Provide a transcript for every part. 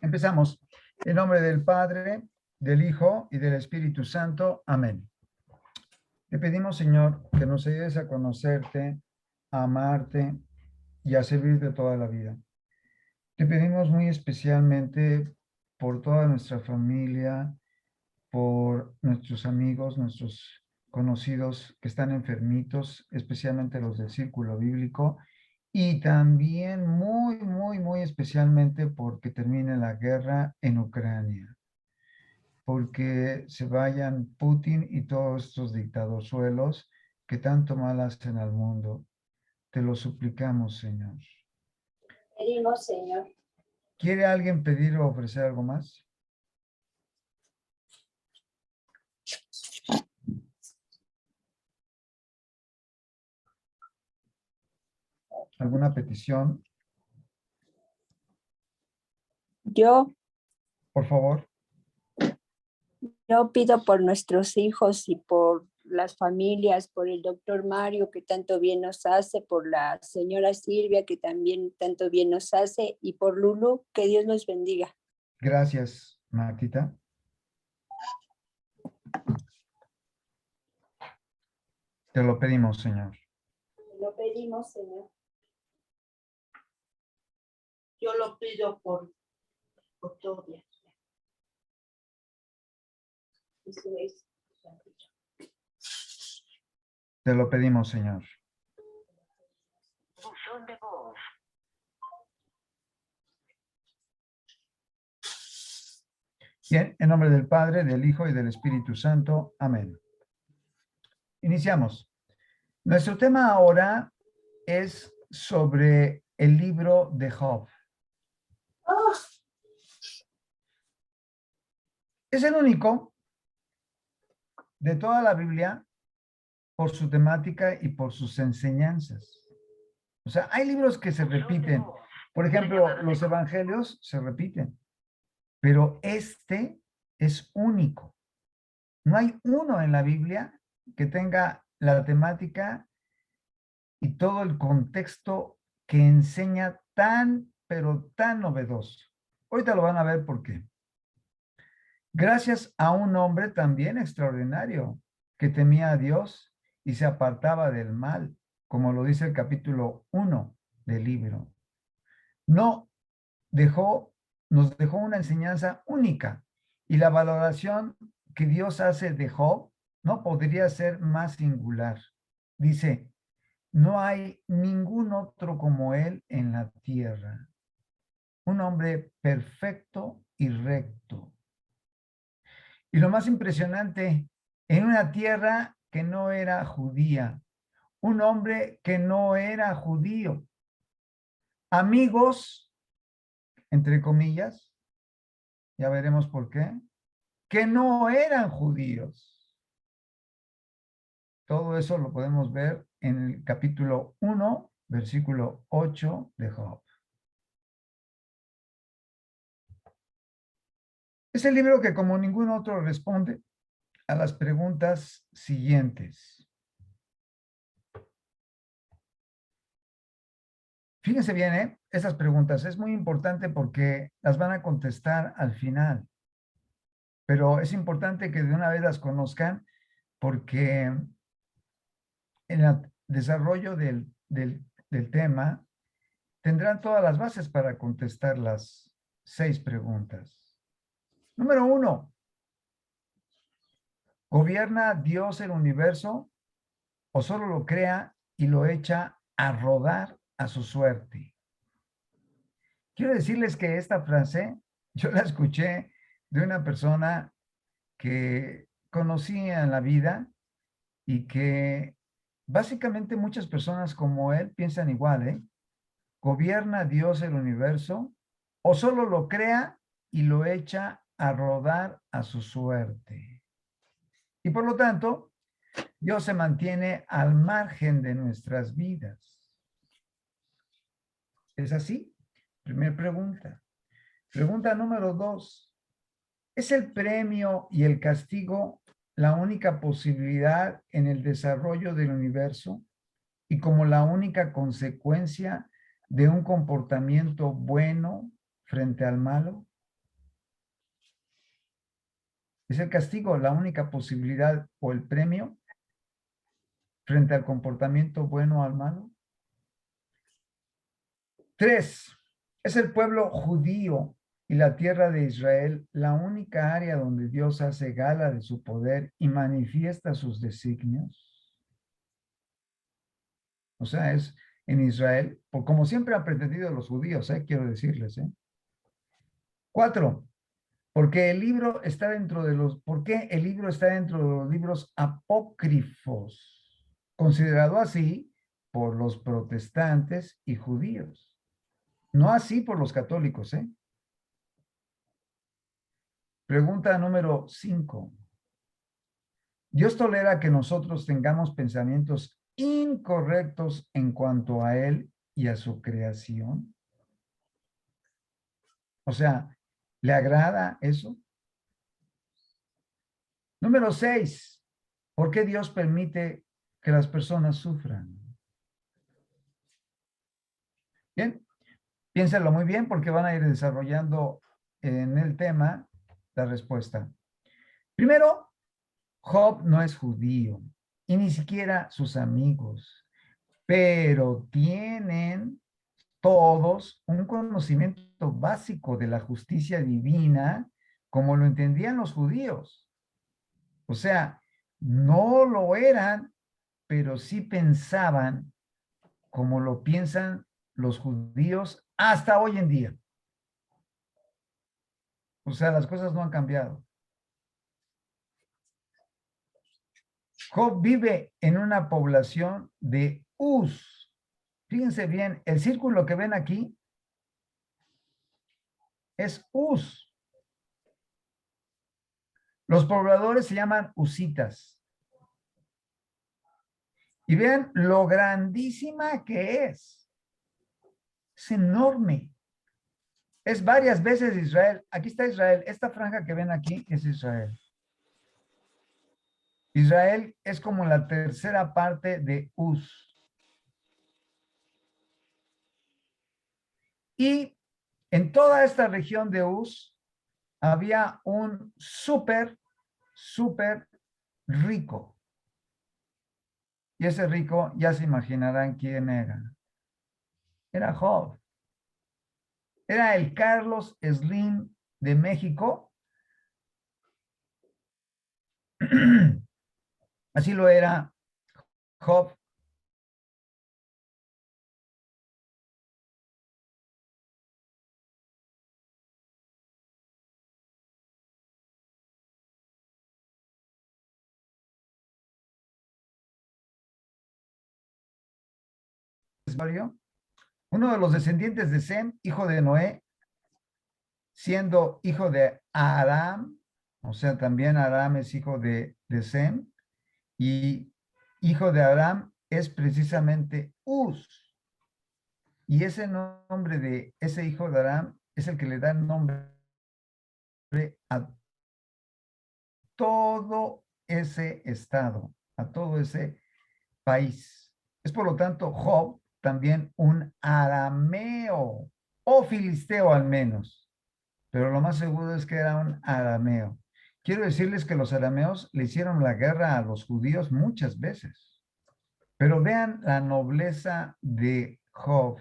Empezamos. En nombre del Padre, del Hijo y del Espíritu Santo. Amén. Te pedimos, Señor, que nos ayudes a conocerte, a amarte y a servirte toda la vida. Te pedimos muy especialmente por toda nuestra familia, por nuestros amigos, nuestros conocidos que están enfermitos, especialmente los del círculo bíblico, y también muy especialmente porque termine la guerra en Ucrania, porque se vayan Putin y todos estos dictadorzuelos que tanto mal hacen al mundo. Te lo suplicamos, Señor. Pedimos, Señor. ¿Quiere alguien pedir o ofrecer algo más? ¿Alguna petición? Yo Por favor. pido por nuestros hijos y por las familias, por el doctor Mario, que tanto bien nos hace, por la señora Silvia, que también tanto bien nos hace, y por Lulu, que Dios nos bendiga. Gracias, Martita. Te lo pedimos, Señor. Te lo pedimos, Señor. Yo lo pido por todos. Te lo pedimos, Señor. Buzón de voz. Bien, en nombre del Padre, del Hijo y del Espíritu Santo. Amén. Iniciamos. Nuestro tema ahora es sobre el libro de Job. Es el único de toda la Biblia por su temática y por sus enseñanzas. O sea, hay libros que se repiten. Por ejemplo, los evangelios se repiten, pero este es único. No hay uno en la Biblia que tenga la temática y todo el contexto que enseña pero tan novedoso. Ahorita lo van a ver por qué. Gracias a un hombre también extraordinario que temía a Dios y se apartaba del mal, como lo dice el capítulo 1 del libro. Nos dejó una enseñanza única y la valoración que Dios hace de Job no podría ser más singular. Dice, no hay ningún otro como él en la tierra. Un hombre perfecto y recto. Y lo más impresionante, en una tierra que no era judía, un hombre que no era judío, amigos, entre comillas, ya veremos por qué, que no eran judíos. Todo eso lo podemos ver en el capítulo 1, versículo 8 de Job. Es el libro que como ningún otro responde a las preguntas siguientes. Fíjense bien, esas preguntas. Es muy importante porque las van a contestar al final. Pero es importante que de una vez las conozcan porque en el desarrollo del tema tendrán todas las bases para contestar las 6 preguntas. Número 1. ¿Gobierna Dios el universo o solo lo crea y lo echa a rodar a su suerte? Quiero decirles que esta frase yo la escuché de una persona que conocía en la vida y que básicamente muchas personas como él piensan igual, ¿eh? ¿Gobierna Dios el universo o solo lo crea y lo echa a rodar a su suerte? Y por lo tanto, Dios se mantiene al margen de nuestras vidas. ¿Es así? Primera pregunta. Pregunta número 2. ¿Es el premio y el castigo la única posibilidad en el desarrollo del universo y como la única consecuencia de un comportamiento bueno frente al malo? ¿Es el castigo la única posibilidad o el premio frente al comportamiento bueno o al malo? 3. ¿Es el pueblo judío y la tierra de Israel la única área donde Dios hace gala de su poder y manifiesta sus designios? O sea, es en Israel, como siempre han pretendido los judíos, quiero decirles. 4. Porque el libro está dentro de los, ¿por qué el libro está dentro de los libros apócrifos? Considerado así por los protestantes y judíos. No así por los católicos, ¿eh? Pregunta número 5. ¿Dios tolera que nosotros tengamos pensamientos incorrectos en cuanto a Él y a su creación? O sea, ¿le agrada eso? Número 6. ¿Por qué Dios permite que las personas sufran? Bien, piénsenlo muy bien porque van a ir desarrollando en el tema la respuesta. Primero, Job no es judío y ni siquiera sus amigos, pero tienen todos un conocimiento básico de la justicia divina como lo entendían los judíos. O sea, no lo eran, pero sí pensaban como lo piensan los judíos hasta hoy en día. O sea, las cosas no han cambiado. Job vive en una población de Uz. Fíjense bien, el círculo que ven aquí es Uz. Los pobladores se llaman uzitas. Y vean lo grandísima que es. Es enorme. Es varias veces Israel. Aquí está Israel. Esta franja que ven aquí es Israel. Israel es como la tercera parte de Uz. Y en toda esta región de Uz había un súper rico. Y ese rico, ya se imaginarán quién era. Era Job. Era el Carlos Slim de México. Así lo era Job. Uno de los descendientes de Sem, hijo de Noé, siendo hijo de Aram, o sea, también Aram es hijo de Sem, y hijo de Aram es precisamente Uz. Y ese nombre de ese hijo de Aram es el que le da el nombre a todo ese estado, a todo ese país. Es por lo tanto Job también un arameo o filisteo al menos, pero lo más seguro es que era un arameo. Quiero decirles que los arameos le hicieron la guerra a los judíos muchas veces, pero vean la nobleza de Job,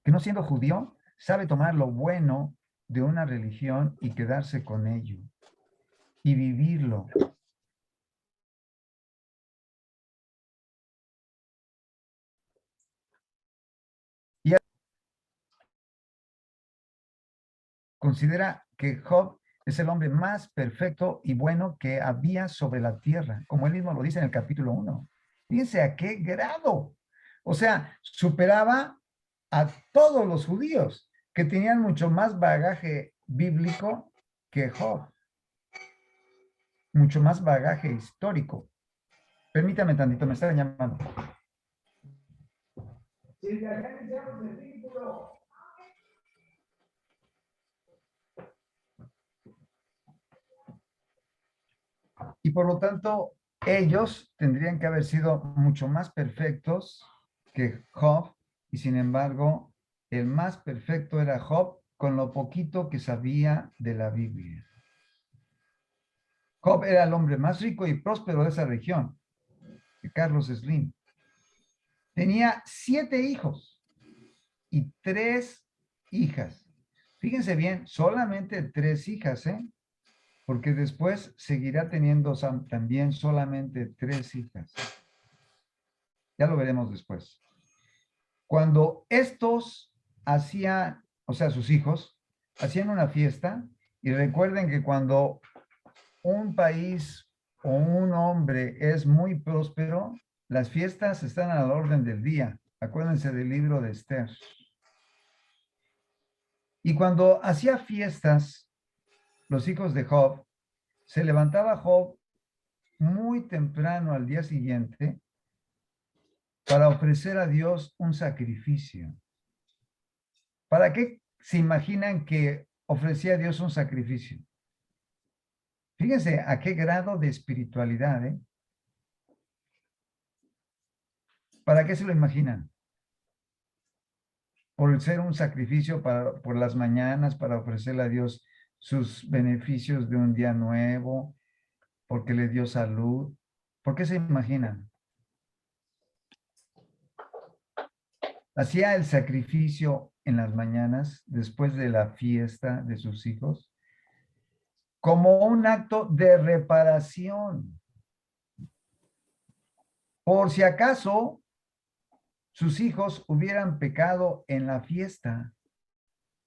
que no siendo judío, sabe tomar lo bueno de una religión y quedarse con ello y vivirlo. Y considera que Job es el hombre más perfecto y bueno que había sobre la tierra, como él mismo lo dice en el capítulo 1. Fíjense a qué grado. O sea, superaba a todos los judíos que tenían mucho más bagaje bíblico que Job, mucho más bagaje histórico. Permítame tantito, me están llamando. Y por lo tanto, ellos tendrían que haber sido mucho más perfectos que Job, y sin embargo, el más perfecto era Job con lo poquito que sabía de la Biblia. Job era el hombre más rico y próspero de esa región, de Carlos Slim. Tenía 7 hijos y 3 hijas. Fíjense bien, solamente 3 hijas, ¿eh? Porque después seguirá teniendo también solamente 3 hijas. Ya lo veremos después. Cuando estos hacían, o sea, sus hijos, hacían una fiesta, y recuerden que cuando un país o un hombre es muy próspero, las fiestas están a la orden del día. Acuérdense del libro de Esther. Y cuando hacía fiestas, los hijos de Job, se levantaba Job muy temprano al día siguiente para ofrecer a Dios un sacrificio. ¿Para qué se imaginan que ofrecía a Dios un sacrificio? Fíjense a qué grado de espiritualidad, ¿eh? ¿Para qué se lo imaginan? Por ser un sacrificio por las mañanas, para ofrecerle a Dios sus beneficios de un día nuevo, porque le dio salud. ¿Por qué se imaginan? Hacía el sacrificio en las mañanas, después de la fiesta de sus hijos, como un acto de reparación. Por si acaso sus hijos hubieran pecado en la fiesta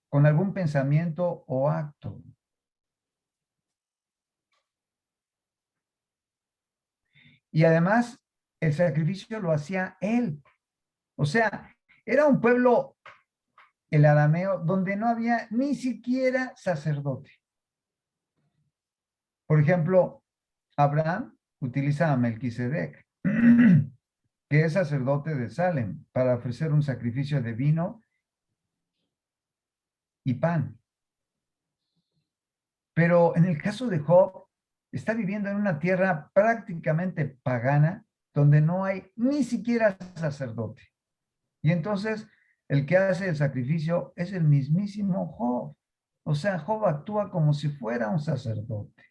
con algún pensamiento o acto. Y además, el sacrificio lo hacía él. O sea, era un pueblo, el arameo, donde no había ni siquiera sacerdote. Por ejemplo, Abraham utiliza a Melquisedec, que es sacerdote de Salem, para ofrecer un sacrificio de vino y pan. Pero en el caso de Job, está viviendo en una tierra prácticamente pagana, donde no hay ni siquiera sacerdote. Y entonces, el que hace el sacrificio es el mismísimo Job. O sea, Job actúa como si fuera un sacerdote.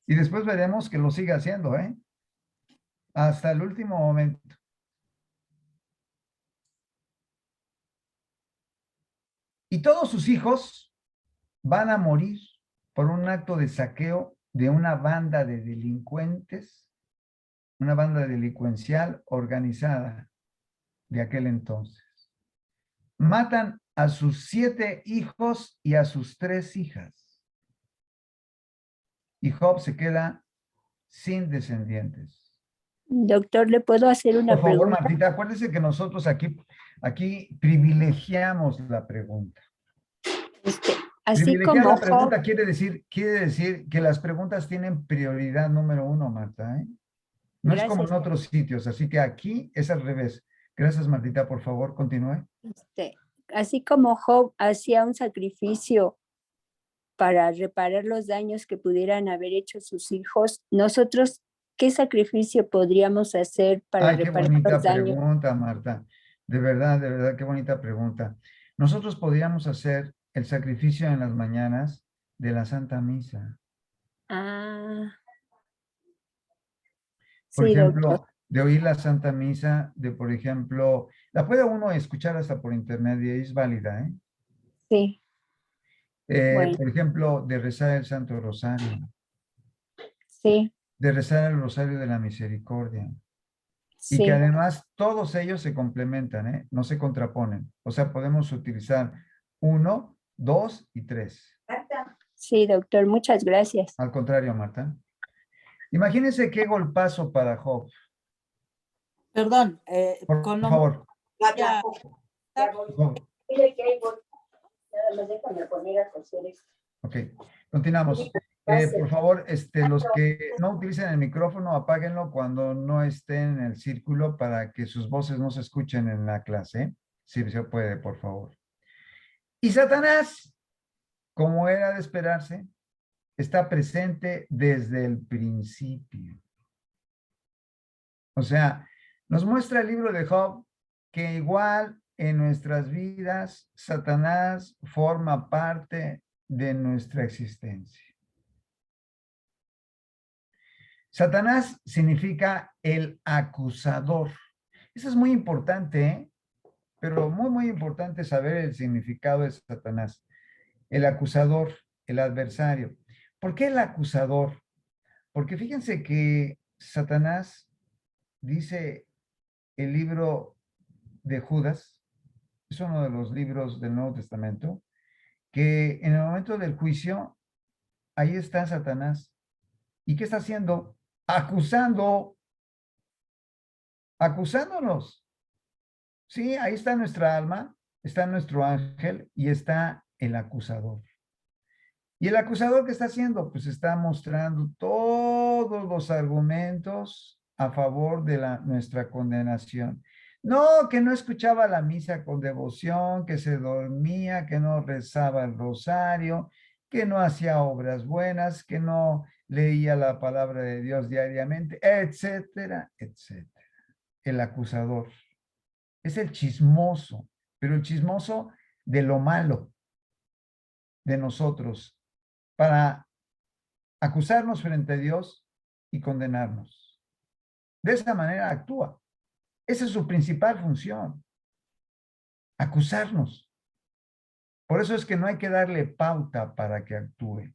Y después veremos que lo sigue haciendo, ¿eh? Hasta el último momento. Y todos sus hijos van a morir por un acto de saqueo de una banda de delincuentes, una banda delincuencial organizada de aquel entonces. Matan a sus 7 hijos y a sus 3 hijas. Y Job se queda sin descendientes. Doctor, ¿le puedo hacer una Por favor, pregunta? Martita, acuérdese que nosotros aquí privilegiamos la pregunta. Así Privilegiar como la Job, pregunta quiere decir que las preguntas tienen prioridad número 1, Marta, ¿eh? No es como gracias. en otros sitios, así que aquí es al revés. Gracias, Martita, por favor, continúe. Así como Job hacía un sacrificio para reparar los daños que pudieran haber hecho sus hijos, nosotros, ¿qué sacrificio podríamos hacer para Ay, qué reparar los bonita daños? pregunta, Marta. De verdad, qué bonita pregunta. Nosotros podríamos hacer el sacrificio en las mañanas de la Santa Misa. Ah, Por sí, doctor. ejemplo, de oír la Santa Misa, de, por ejemplo, la puede uno escuchar hasta por internet y es válida, ¿eh? Sí, bueno, Por ejemplo, de rezar el Santo Rosario, sí, de rezar el Rosario de la Misericordia. Y que sí, además todos ellos se complementan, ¿eh? No se contraponen. O sea, podemos utilizar 1, 2 y 3. sí, doctor. Muchas gracias. Al contrario, Marta. Imagínense qué golpazo para Job. Perdón, Por con lo favor. Ya, Job. Dile que hay nada más déjame poner a coser esto. Ok, continuamos. Por favor, los que no utilicen el micrófono, apáguenlo cuando no estén en el círculo para que sus voces no se escuchen en la clase, ¿eh? Si se puede, por favor. Y Satanás, como era de esperarse, está presente desde el principio. O sea, nos muestra el libro de Job que igual en nuestras vidas, Satanás forma parte de nuestra existencia. Satanás significa el acusador. Eso es muy importante, ¿eh? Pero muy, muy importante saber el significado de Satanás. El acusador, el adversario. ¿Por qué el acusador? Porque fíjense que Satanás dice el libro de Judas, es uno de los libros del Nuevo Testamento, que en el momento del juicio, ahí está Satanás. ¿Y qué está haciendo? Acusándonos. Sí, ahí está nuestra alma, está nuestro ángel y está el acusador. ¿Y el acusador qué está haciendo? Pues está mostrando todos los argumentos a favor de nuestra condenación. No, que no escuchaba la misa con devoción, que se dormía, que no rezaba el rosario, que no hacía obras buenas, que no leía la palabra de Dios diariamente, etcétera, etcétera. El acusador es el chismoso, pero el chismoso de lo malo de nosotros, para acusarnos frente a Dios y condenarnos. De esa manera actúa. Esa es su principal función, acusarnos. Por eso es que no hay que darle pauta para que actúe.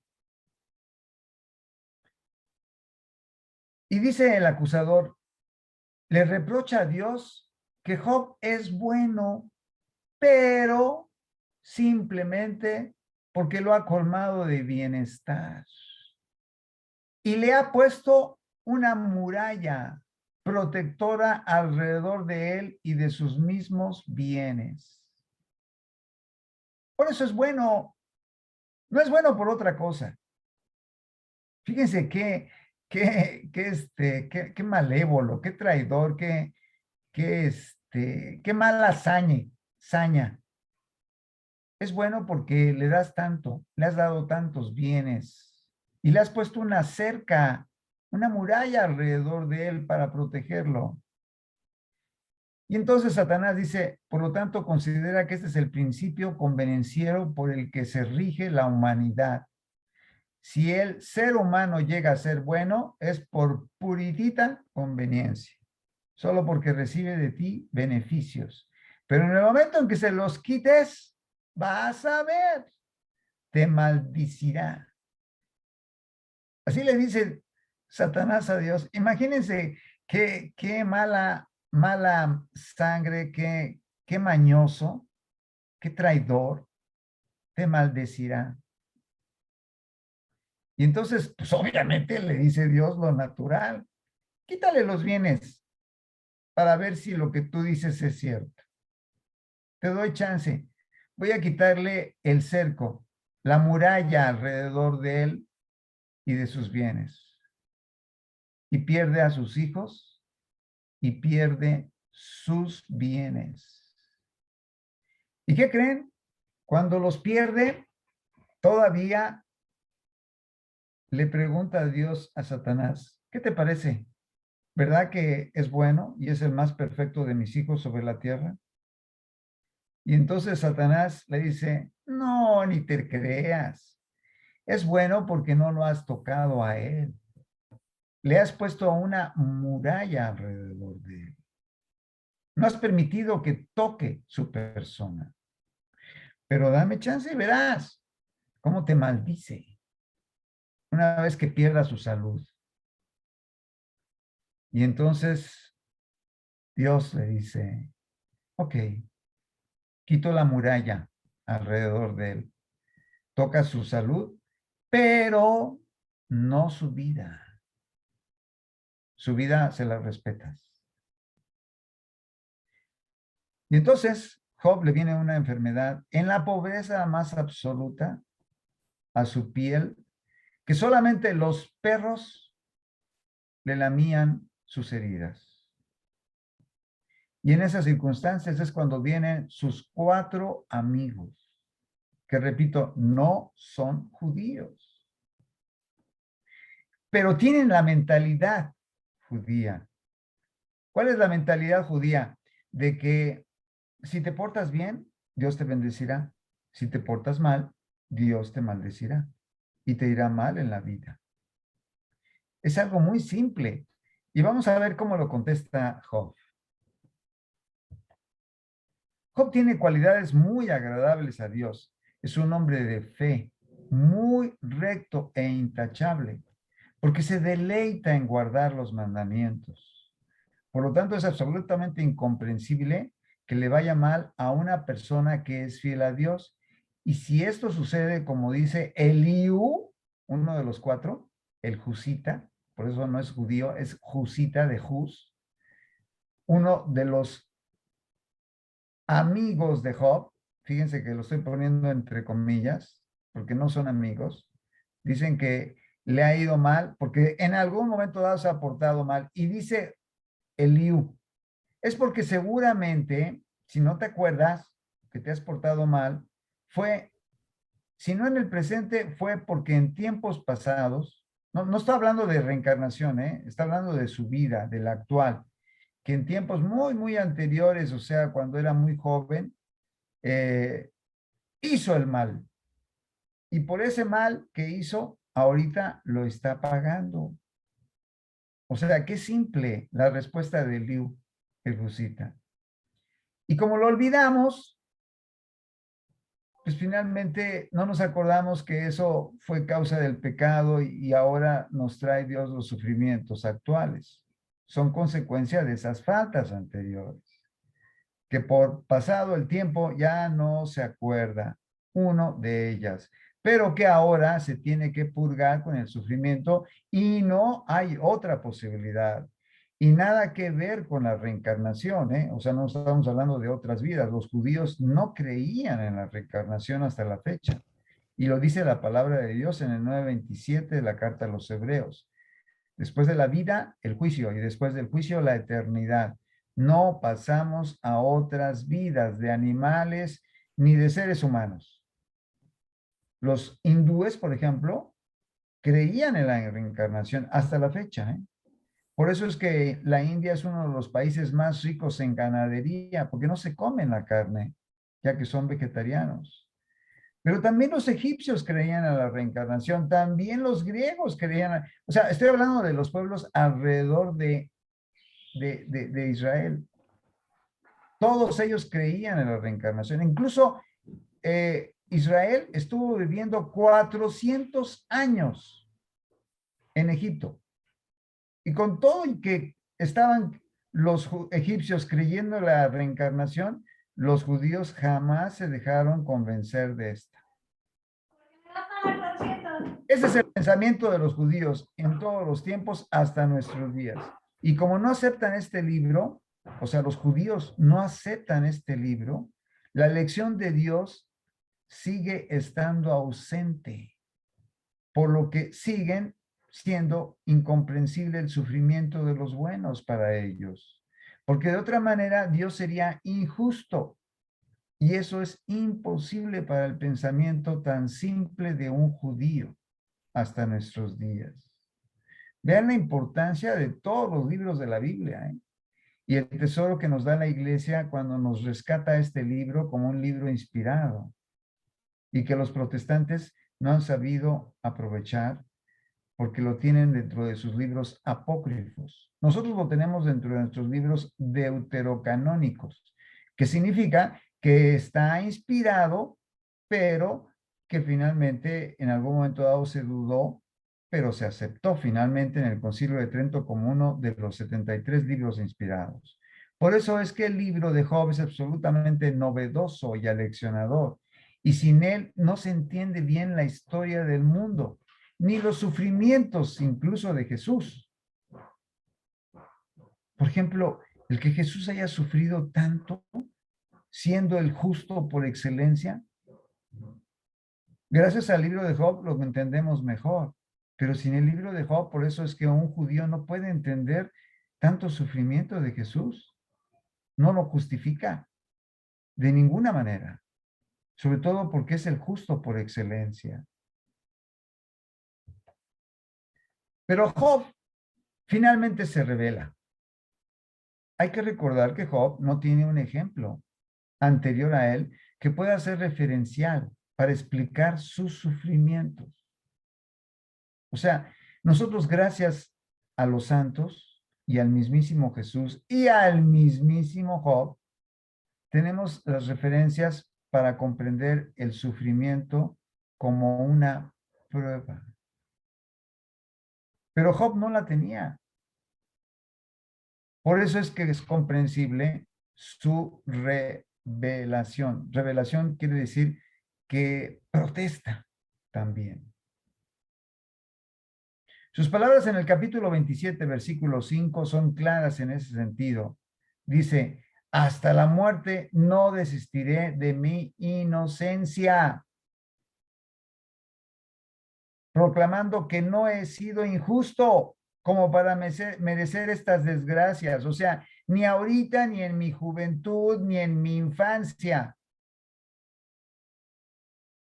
Y dice el acusador, le reprocha a Dios que Job es bueno, pero simplemente porque lo ha colmado de bienestar. Y le ha puesto una muralla protectora alrededor de él y de sus mismos bienes. Por eso es bueno, no es bueno por otra cosa. Fíjense qué malévolo, qué traidor, qué mala saña. Es bueno porque le das tanto, le has dado tantos bienes y le has puesto una cerca, una muralla alrededor de él para protegerlo. Y entonces Satanás dice, por lo tanto, considera que este es el principio convenenciero por el que se rige la humanidad. Si el ser humano llega a ser bueno, es por puritita conveniencia, solo porque recibe de ti beneficios. Pero en el momento en que se los quites, vas a ver, te maldicirá. Así le dice Satanás a Dios. Imagínense qué mala sangre, qué mañoso, qué traidor, te maldecirá. Y entonces, pues obviamente le dice Dios lo natural. Quítale los bienes para ver si lo que tú dices es cierto. Te doy chance. Voy a quitarle el cerco, la muralla alrededor de él y de sus bienes. Y pierde a sus hijos y pierde sus bienes. ¿Y qué creen? Cuando los pierde, todavía le pregunta a Dios a Satanás, ¿qué te parece? ¿Verdad que es bueno y es el más perfecto de mis hijos sobre la tierra? Y entonces Satanás le dice, no, ni te creas. Es bueno porque no lo has tocado a él. Le has puesto una muralla alrededor de él. No has permitido que toque su persona. Pero dame chance y verás cómo te maldice una vez que pierda su salud. Y entonces Dios le dice, ok, quito la muralla alrededor de él, toca su salud, pero no su vida. Su vida se la respetas. Y entonces Job le viene una enfermedad en la pobreza más absoluta a su piel, que solamente los perros le lamían sus heridas. Y en esas circunstancias es cuando vienen sus 4 amigos, que repito, no son judíos, pero tienen la mentalidad judía. ¿Cuál es la mentalidad judía? De que si te portas bien, Dios te bendecirá. Si te portas mal, Dios te maldecirá y te irá mal en la vida. Es algo muy simple. Y vamos a ver cómo lo contesta Job. Job tiene cualidades muy agradables a Dios. Es un hombre de fe, muy recto e intachable, porque se deleita en guardar los mandamientos. Por lo tanto, es absolutamente incomprensible que le vaya mal a una persona que es fiel a Dios. Y si esto sucede, como dice Eliú, uno de los cuatro, el Jusita, por eso no es judío, es Jusita de Jus, uno de los amigos de Job, fíjense que lo estoy poniendo entre comillas, porque no son amigos, dicen que le ha ido mal, porque en algún momento dado se ha portado mal. Y dice Eliú, es porque seguramente, si no te acuerdas que te has portado mal, fue, si no en el presente, fue porque en tiempos pasados, no está hablando de reencarnación, está hablando de su vida, de la actual, que en tiempos muy, muy anteriores, o sea, cuando era muy joven, hizo el mal. Y por ese mal que hizo, ahorita lo está pagando. O sea, qué simple la respuesta de Liu, el Jusita. Y como lo olvidamos, pues finalmente no nos acordamos que eso fue causa del pecado y ahora nos trae Dios los sufrimientos actuales. Son consecuencia de esas faltas anteriores, que por pasado el tiempo ya no se acuerda uno de ellas, pero que ahora se tiene que purgar con el sufrimiento y no hay otra posibilidad. Y nada que ver con la reencarnación, ¿eh? O sea, no estamos hablando de otras vidas. Los judíos no creían en la reencarnación hasta la fecha. Y lo dice la palabra de Dios en el 9:27 de la carta a los Hebreos. Después de la vida, el juicio, y después del juicio, la eternidad. No pasamos a otras vidas de animales ni de seres humanos. Los hindúes, por ejemplo, creían en la reencarnación hasta la fecha, ¿eh? Por eso es que la India es uno de los países más ricos en ganadería, porque no se comen la carne, ya que son vegetarianos. Pero también los egipcios creían en la reencarnación, también los griegos creían, o sea, estoy hablando de los pueblos alrededor de Israel. Todos ellos creían en la reencarnación. Incluso Israel estuvo viviendo 400 años en Egipto. Y con todo y que estaban los egipcios creyendo en la reencarnación, los judíos jamás se dejaron convencer de esta. Ese es el pensamiento de los judíos en todos los tiempos hasta nuestros días. Y como no aceptan este libro, o sea, los judíos no aceptan este libro, la elección de Dios sigue estando ausente, por lo que siguen siendo incomprensible el sufrimiento de los buenos para ellos. Porque de otra manera Dios sería injusto. Y eso es imposible para el pensamiento tan simple de un judío hasta nuestros días. Vean la importancia de todos los libros de la Biblia, ¿eh? Y el tesoro que nos da la iglesia cuando nos rescata este libro como un libro inspirado y que los protestantes no han sabido aprovechar porque lo tienen dentro de sus libros apócrifos. Nosotros lo tenemos dentro de nuestros libros deuterocanónicos, que significa que está inspirado, pero que finalmente en algún momento dado se dudó, pero se aceptó finalmente en el Concilio de Trento como uno de los 73 libros inspirados. Por eso es que el libro de Job es absolutamente novedoso y aleccionador, y sin él no se entiende bien la historia del mundo, ni los sufrimientos incluso de Jesús. Por ejemplo, el que Jesús haya sufrido tanto, siendo el justo por excelencia, gracias al libro de Job lo entendemos mejor, pero sin el libro de Job, por eso es que un judío no puede entender tanto sufrimiento de Jesús, no lo justifica de ninguna manera, sobre todo porque es el justo por excelencia. Pero Job finalmente se revela. Hay que recordar que Job no tiene un ejemplo anterior a él que pueda ser referencial para explicar sus sufrimientos. O sea, nosotros gracias a los santos y al mismísimo Jesús y al mismísimo Job, tenemos las referencias para comprender el sufrimiento como una prueba. Pero Job no la tenía. Por eso es que es comprensible su revelación. Revelación quiere decir que protesta también. Sus palabras en el capítulo 27, versículo 5, son claras en ese sentido. Dice, hasta la muerte no desistiré de mi inocencia, proclamando que no he sido injusto como para merecer estas desgracias. O sea, ni ahorita, ni en mi juventud, ni en mi infancia.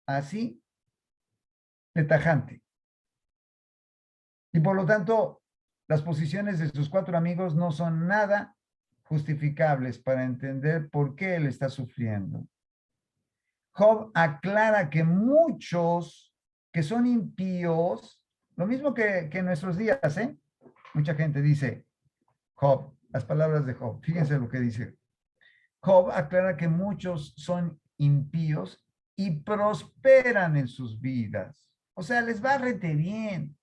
Así de tajante. Y por lo tanto, las posiciones de sus 4 amigos no son nada justificables para entender por qué él está sufriendo. Job aclara que muchos que son impíos, lo mismo que en nuestros días, ¿eh? Mucha gente dice, Job, las palabras de Job, fíjense lo que dice. Job aclara que muchos son impíos y prosperan en sus vidas. O sea, les va rete bien.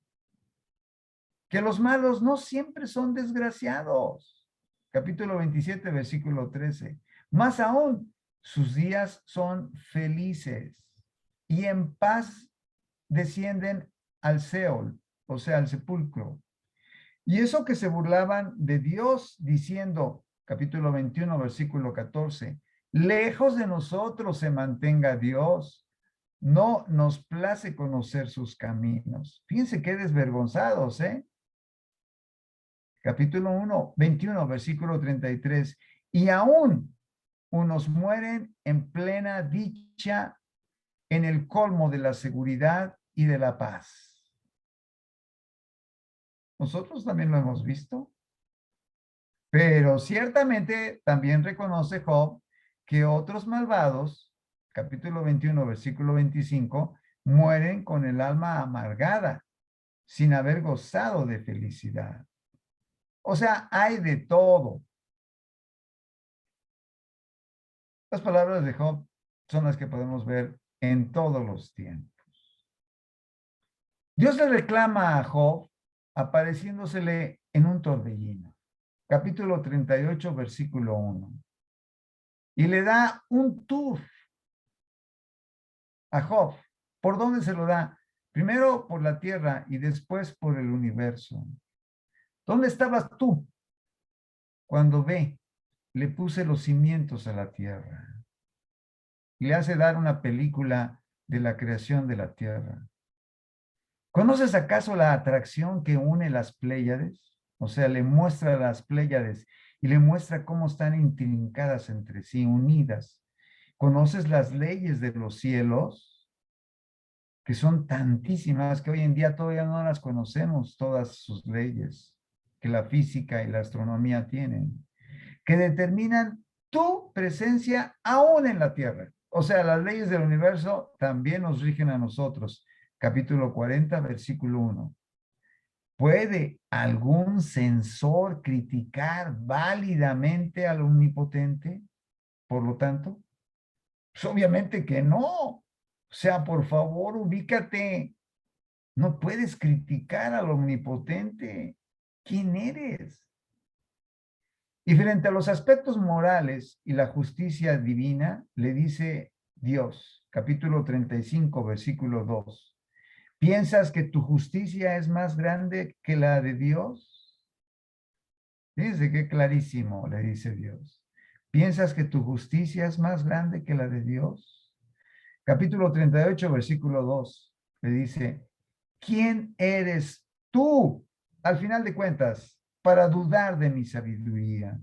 Que los malos no siempre son desgraciados. Capítulo 27, versículo 13. Más aún, sus días son felices y en paz descienden al Seol, o sea, al sepulcro. Y eso que se burlaban de Dios diciendo, capítulo 21, versículo 14, lejos de nosotros se mantenga Dios, no nos place conocer sus caminos. Fíjense qué desvergonzados, ¿eh? Capítulo 1, 21, versículo 33. Y aún unos mueren en plena dicha en el colmo de la seguridad y de la paz. Nosotros también lo hemos visto. Pero ciertamente también reconoce Job que otros malvados, capítulo 21, versículo 25, mueren con el alma amargada, sin haber gozado de felicidad. O sea, hay de todo. Las palabras de Job son las que podemos ver en todos los tiempos. Dios le reclama a Job apareciéndosele en un torbellino. Capítulo 38, versículo 1. Y le da un tour a Job. ¿Por dónde se lo da? Primero por la tierra y después por el universo. ¿Dónde estabas tú cuando le puse los cimientos a la tierra? Le hace dar una película de la creación de la tierra. ¿Conoces acaso la atracción que une las Pléyades? O sea, le muestra las Pléyades y le muestra cómo están intrincadas entre sí, unidas. ¿Conoces las leyes de los cielos? Que son tantísimas que hoy en día todavía no las conocemos, todas sus leyes que la física y la astronomía tienen, que determinan tu presencia aún en la Tierra. O sea, las leyes del universo también nos rigen a nosotros. Capítulo 40, versículo 1. ¿Puede algún censor criticar válidamente al omnipotente? Por lo tanto, pues obviamente que no. O sea, por favor, ubícate. No puedes criticar al omnipotente. ¿Quién eres? Y frente a los aspectos morales y la justicia divina, le dice Dios, capítulo 35, versículo 2. ¿Piensas que tu justicia es más grande que la de Dios? Fíjense qué clarísimo le dice Dios. ¿Piensas que tu justicia es más grande que la de Dios? Capítulo 38, versículo 2, le dice, ¿quién eres tú, al final de cuentas, para dudar de mi sabiduría?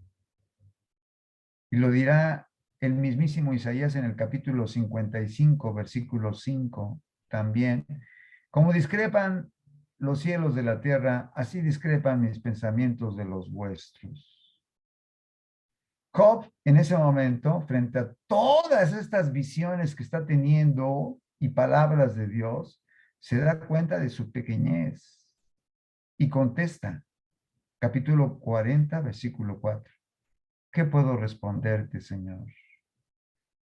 Y lo dirá el mismísimo Isaías en el capítulo 55, versículo 5, también. Como discrepan los cielos de la tierra, así discrepan mis pensamientos de los vuestros. Job, en ese momento, frente a todas estas visiones que está teniendo y palabras de Dios, se da cuenta de su pequeñez y contesta, capítulo 40, versículo 4. ¿Qué puedo responderte, Señor?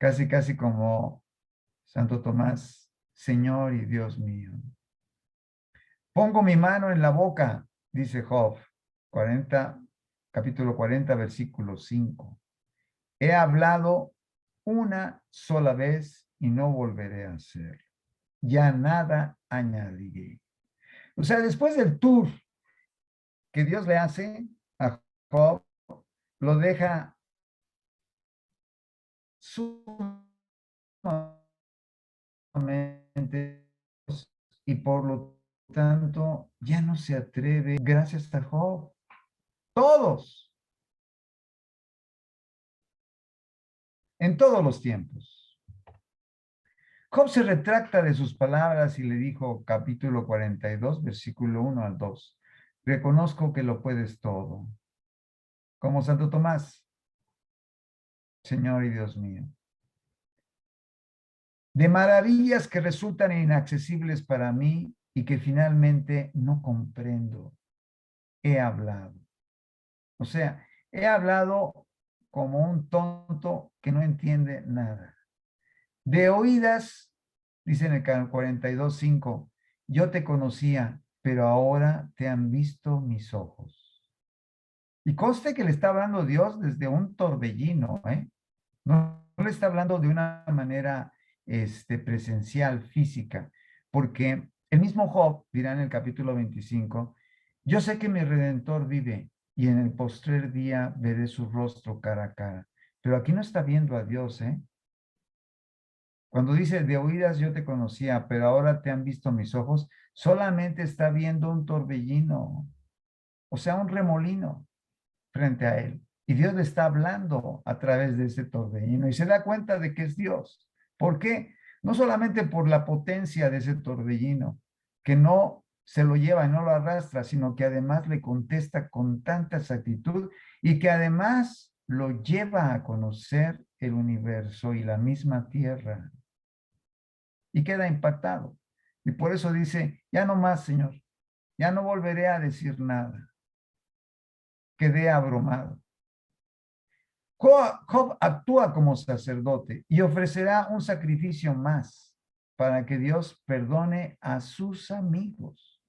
Casi, casi como Santo Tomás, Señor y Dios mío. Pongo mi mano en la boca, dice Job, 40, capítulo 40, versículo 5. He hablado una sola vez y no volveré a hacer. Ya nada añadiré. O sea, después del tour que Dios le hace a Job, lo deja sumamente y por lo tanto ya no se atreve, gracias a Job. Todos, en todos los tiempos. Job se retracta de sus palabras y le dijo, capítulo 42, versículo 1 al 2, reconozco que lo puedes todo. Como Santo Tomás, Señor y Dios mío. De maravillas que resultan inaccesibles para mí y que finalmente no comprendo, he hablado. O sea, he hablado como un tonto que no entiende nada. De oídas, dice en el 42:5, yo te conocía, pero ahora te han visto mis ojos. Y conste que le está hablando Dios desde un torbellino, ¿eh? No le está hablando de una manera presencial, física, porque el mismo Job dirá en el capítulo 25, yo sé que mi Redentor vive y en el postrer día veré su rostro cara a cara. Pero aquí no está viendo a Dios, ¿eh? Cuando dice, de oídas yo te conocía, pero ahora te han visto mis ojos, solamente está viendo un torbellino, o sea, un remolino frente a él. Y Dios le está hablando a través de ese torbellino y se da cuenta de que es Dios. ¿Por qué? No solamente por la potencia de ese torbellino, que no se lo lleva y no lo arrastra, sino que además le contesta con tanta exactitud y que además lo lleva a conocer el universo y la misma tierra. Y queda impactado. Y por eso dice, ya no más, Señor, ya no volveré a decir nada. Quedé abrumado. Job actúa como sacerdote y ofrecerá un sacrificio más para que Dios perdone a sus amigos.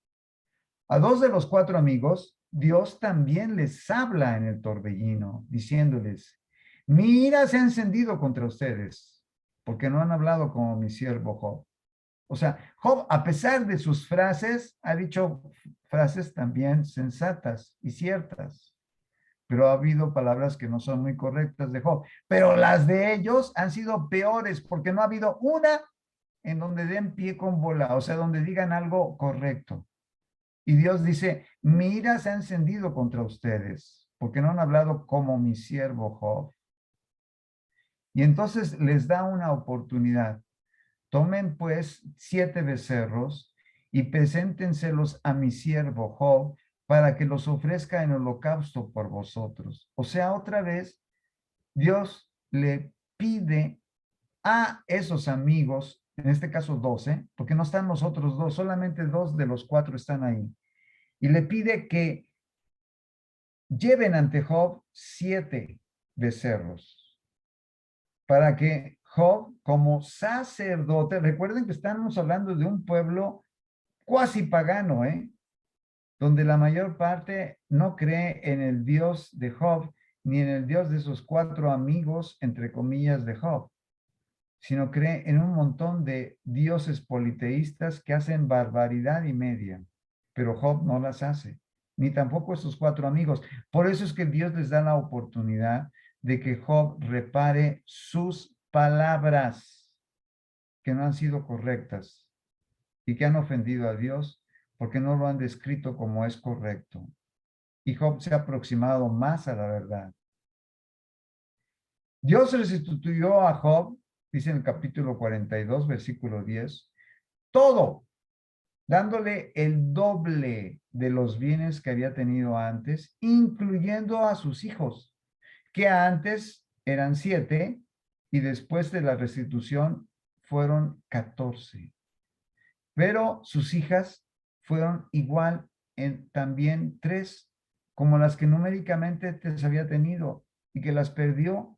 A 2 de los 4 amigos, Dios también les habla en el torbellino, diciéndoles, mi ira se ha encendido contra ustedes, porque no han hablado como mi siervo Job. O sea, Job, a pesar de sus frases, ha dicho frases también sensatas y ciertas. Pero ha habido palabras que no son muy correctas de Job. Pero las de ellos han sido peores porque no ha habido una en donde den pie con bola, o sea, donde digan algo correcto. Y Dios dice, mi ira se ha encendido contra ustedes porque no han hablado como mi siervo Job. Y entonces les da una oportunidad. Tomen pues 7 becerros y preséntenselos a mi siervo Job para que los ofrezca en holocausto por vosotros. O sea, otra vez, Dios le pide a esos amigos, en este caso 12, porque no están los otros dos, solamente 2 de los 4 están ahí, y le pide que lleven ante Job 7 becerros para que Job, como sacerdote, recuerden que estamos hablando de un pueblo cuasi pagano, donde la mayor parte no cree en el Dios de Job, ni en el Dios de esos 4 amigos, entre comillas, de Job, sino cree en un montón de dioses politeístas que hacen barbaridad y media, pero Job no las hace, ni tampoco esos 4 amigos. Por eso es que Dios les da la oportunidad de que Job repare sus palabras que no han sido correctas y que han ofendido a Dios porque no lo han descrito como es correcto. Y Job se ha aproximado más a la verdad. Dios restituyó a Job, dice en el capítulo 42, versículo 10, todo, dándole el doble de los bienes que había tenido antes, incluyendo a sus hijos, que antes eran 7 y después de la restitución fueron 14. Pero sus hijas fueron igual en también 3, como las que numéricamente antes había tenido y que las perdió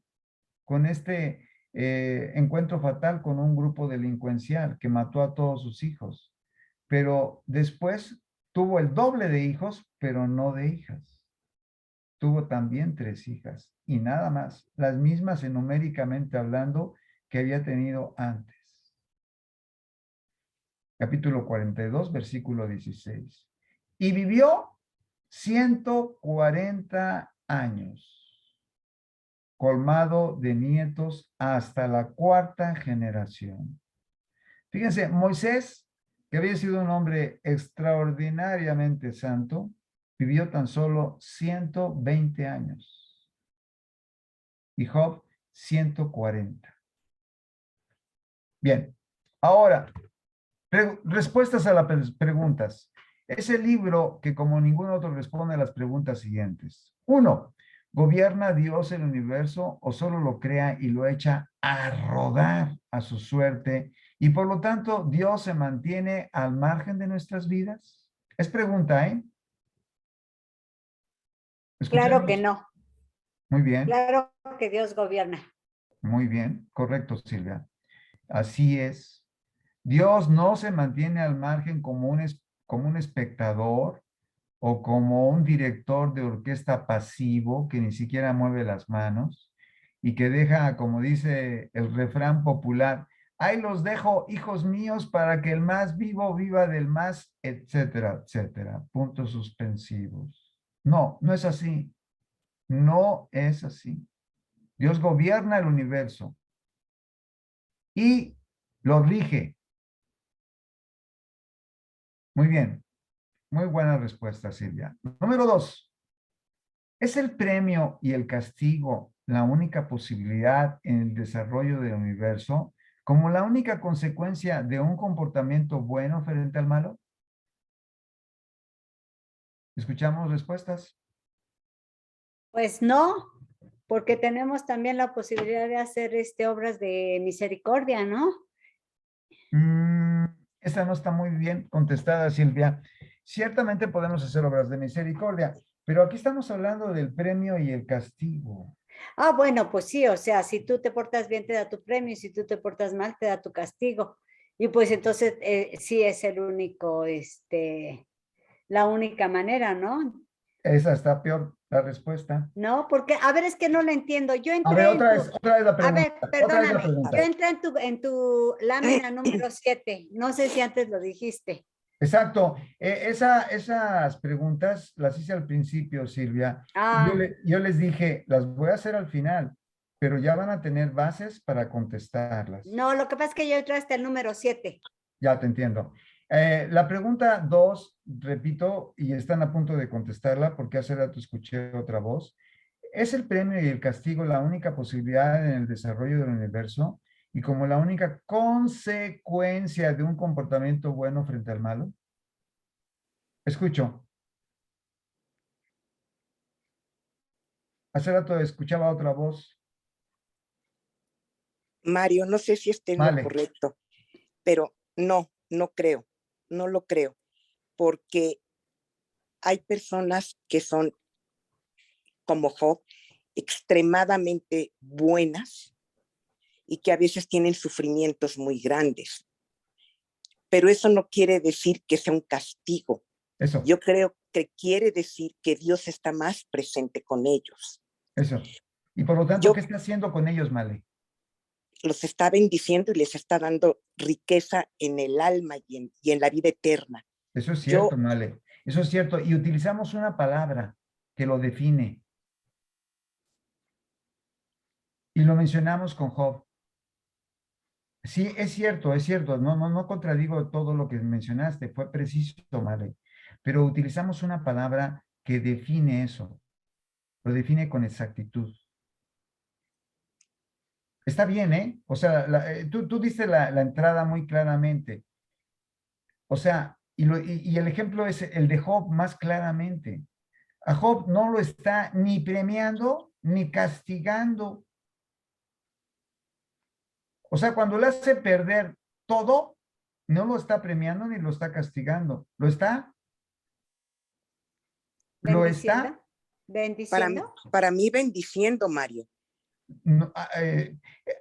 con este encuentro fatal con un grupo delincuencial que mató a todos sus hijos. Pero después tuvo el doble de hijos, pero no de hijas. Tuvo también 3 hijas y nada más, las mismas numéricamente hablando que había tenido antes. Capítulo 42, versículo 16. Y vivió 140 años, colmado de nietos hasta la 4ª generación. Fíjense, Moisés, que había sido un hombre extraordinariamente santo, vivió tan solo 120 años. Y Job, 140. Bien, ahora, respuestas a las preguntas. Es el libro que como ningún otro responde a las preguntas siguientes. 1. ¿Gobierna Dios el universo o solo lo crea y lo echa a rodar a su suerte? Y por lo tanto, ¿Dios se mantiene al margen de nuestras vidas? Es pregunta, ¿eh? Claro que ¿Escuchamos? no. Muy bien, Claro que Dios gobierna. muy bien. Correcto, Silvia. Así es. Dios no se mantiene al margen como un espectador o como un director de orquesta pasivo que ni siquiera mueve las manos y que deja, como dice el refrán popular, ahí los dejo, hijos míos, para que el más vivo viva del más, etcétera, etcétera. Puntos suspensivos. No, no es así. No es así. Dios gobierna el universo y lo rige. Muy bien. Muy buena respuesta, Silvia. Número 2. ¿Es el premio y el castigo la única posibilidad en el desarrollo del universo como la única consecuencia de un comportamiento bueno frente al malo? ¿Escuchamos respuestas? Pues no, porque tenemos también la posibilidad de hacer obras de misericordia, ¿no? Mm, esta no está muy bien contestada, Silvia. Ciertamente podemos hacer obras de misericordia, pero aquí estamos hablando del premio y el castigo. Ah, bueno, pues sí, o sea, si tú te portas bien te da tu premio y si tú te portas mal te da tu castigo. Y pues entonces sí es el único, la única manera, ¿no? Esa está peor, la respuesta. No, porque, a ver, es que no lo entiendo. Yo A ver, entré en tu, otra vez la a pregunta. ver, Otra vez la perdóname, yo pregunta. entré en tu lámina número 7. No sé si antes lo dijiste. Exacto. Esas preguntas las hice al principio, Silvia. Y Ah, yo les dije, las voy a hacer al final, pero ya van a tener bases para contestarlas. no, lo que pasa es que yo entré hasta el número 7. Ya te entiendo. La pregunta 2, repito, y están a punto de contestarla porque hace rato escuché otra voz. ¿Es el premio y el castigo la única posibilidad en el desarrollo del universo y como la única consecuencia de un comportamiento bueno frente al malo? Escucho. Hace rato escuchaba otra voz. Mario, no sé si esté en lo Vale. correcto, pero no creo, no lo creo, porque hay personas que son, como Job, extremadamente buenas y que a veces tienen sufrimientos muy grandes. Pero eso no quiere decir que sea un castigo. Eso, Yo creo que quiere decir que Dios está más presente con ellos. eso. Y por lo tanto, Yo ¿qué está haciendo con ellos, Male? los está bendiciendo y les está dando riqueza en el alma y en la vida eterna. Eso es Yo cierto, Male. Eso es cierto. Y utilizamos una palabra que lo define. Y lo mencionamos con Job. Sí, es cierto, es cierto. No contradigo todo lo que mencionaste. Fue preciso, Male. Pero utilizamos una palabra que define eso. Lo define con exactitud. Está bien, ¿eh? O sea, tú diste la entrada muy claramente. O sea, y el ejemplo es el de Job más claramente. A Job no lo está ni premiando ni castigando. O sea, cuando le hace perder todo, no lo está premiando ni lo está castigando. Lo está bendiciendo. Bendiciendo. Para mí bendiciendo, Mario. No,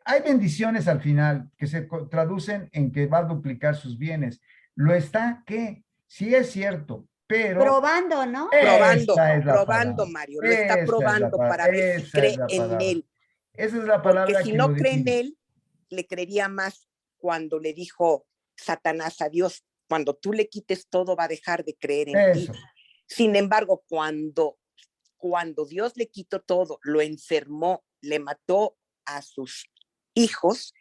hay bendiciones al final que se traducen en que va a duplicar sus bienes. Lo está que sí es cierto, pero Probando, ¿no? Probando, esa es la probando, palabra. Mario. Lo está Esa es la probando palabra. para ver si Esa es cree la en palabra. él. Esa es la Porque palabra si que no lo cree en define. él, le creería más cuando le dijo Satanás a Dios, cuando tú le quites todo va a dejar de creer en ti. Eso. Sin embargo, cuando Dios le quitó todo, lo enfermó, le mató a sus hijos,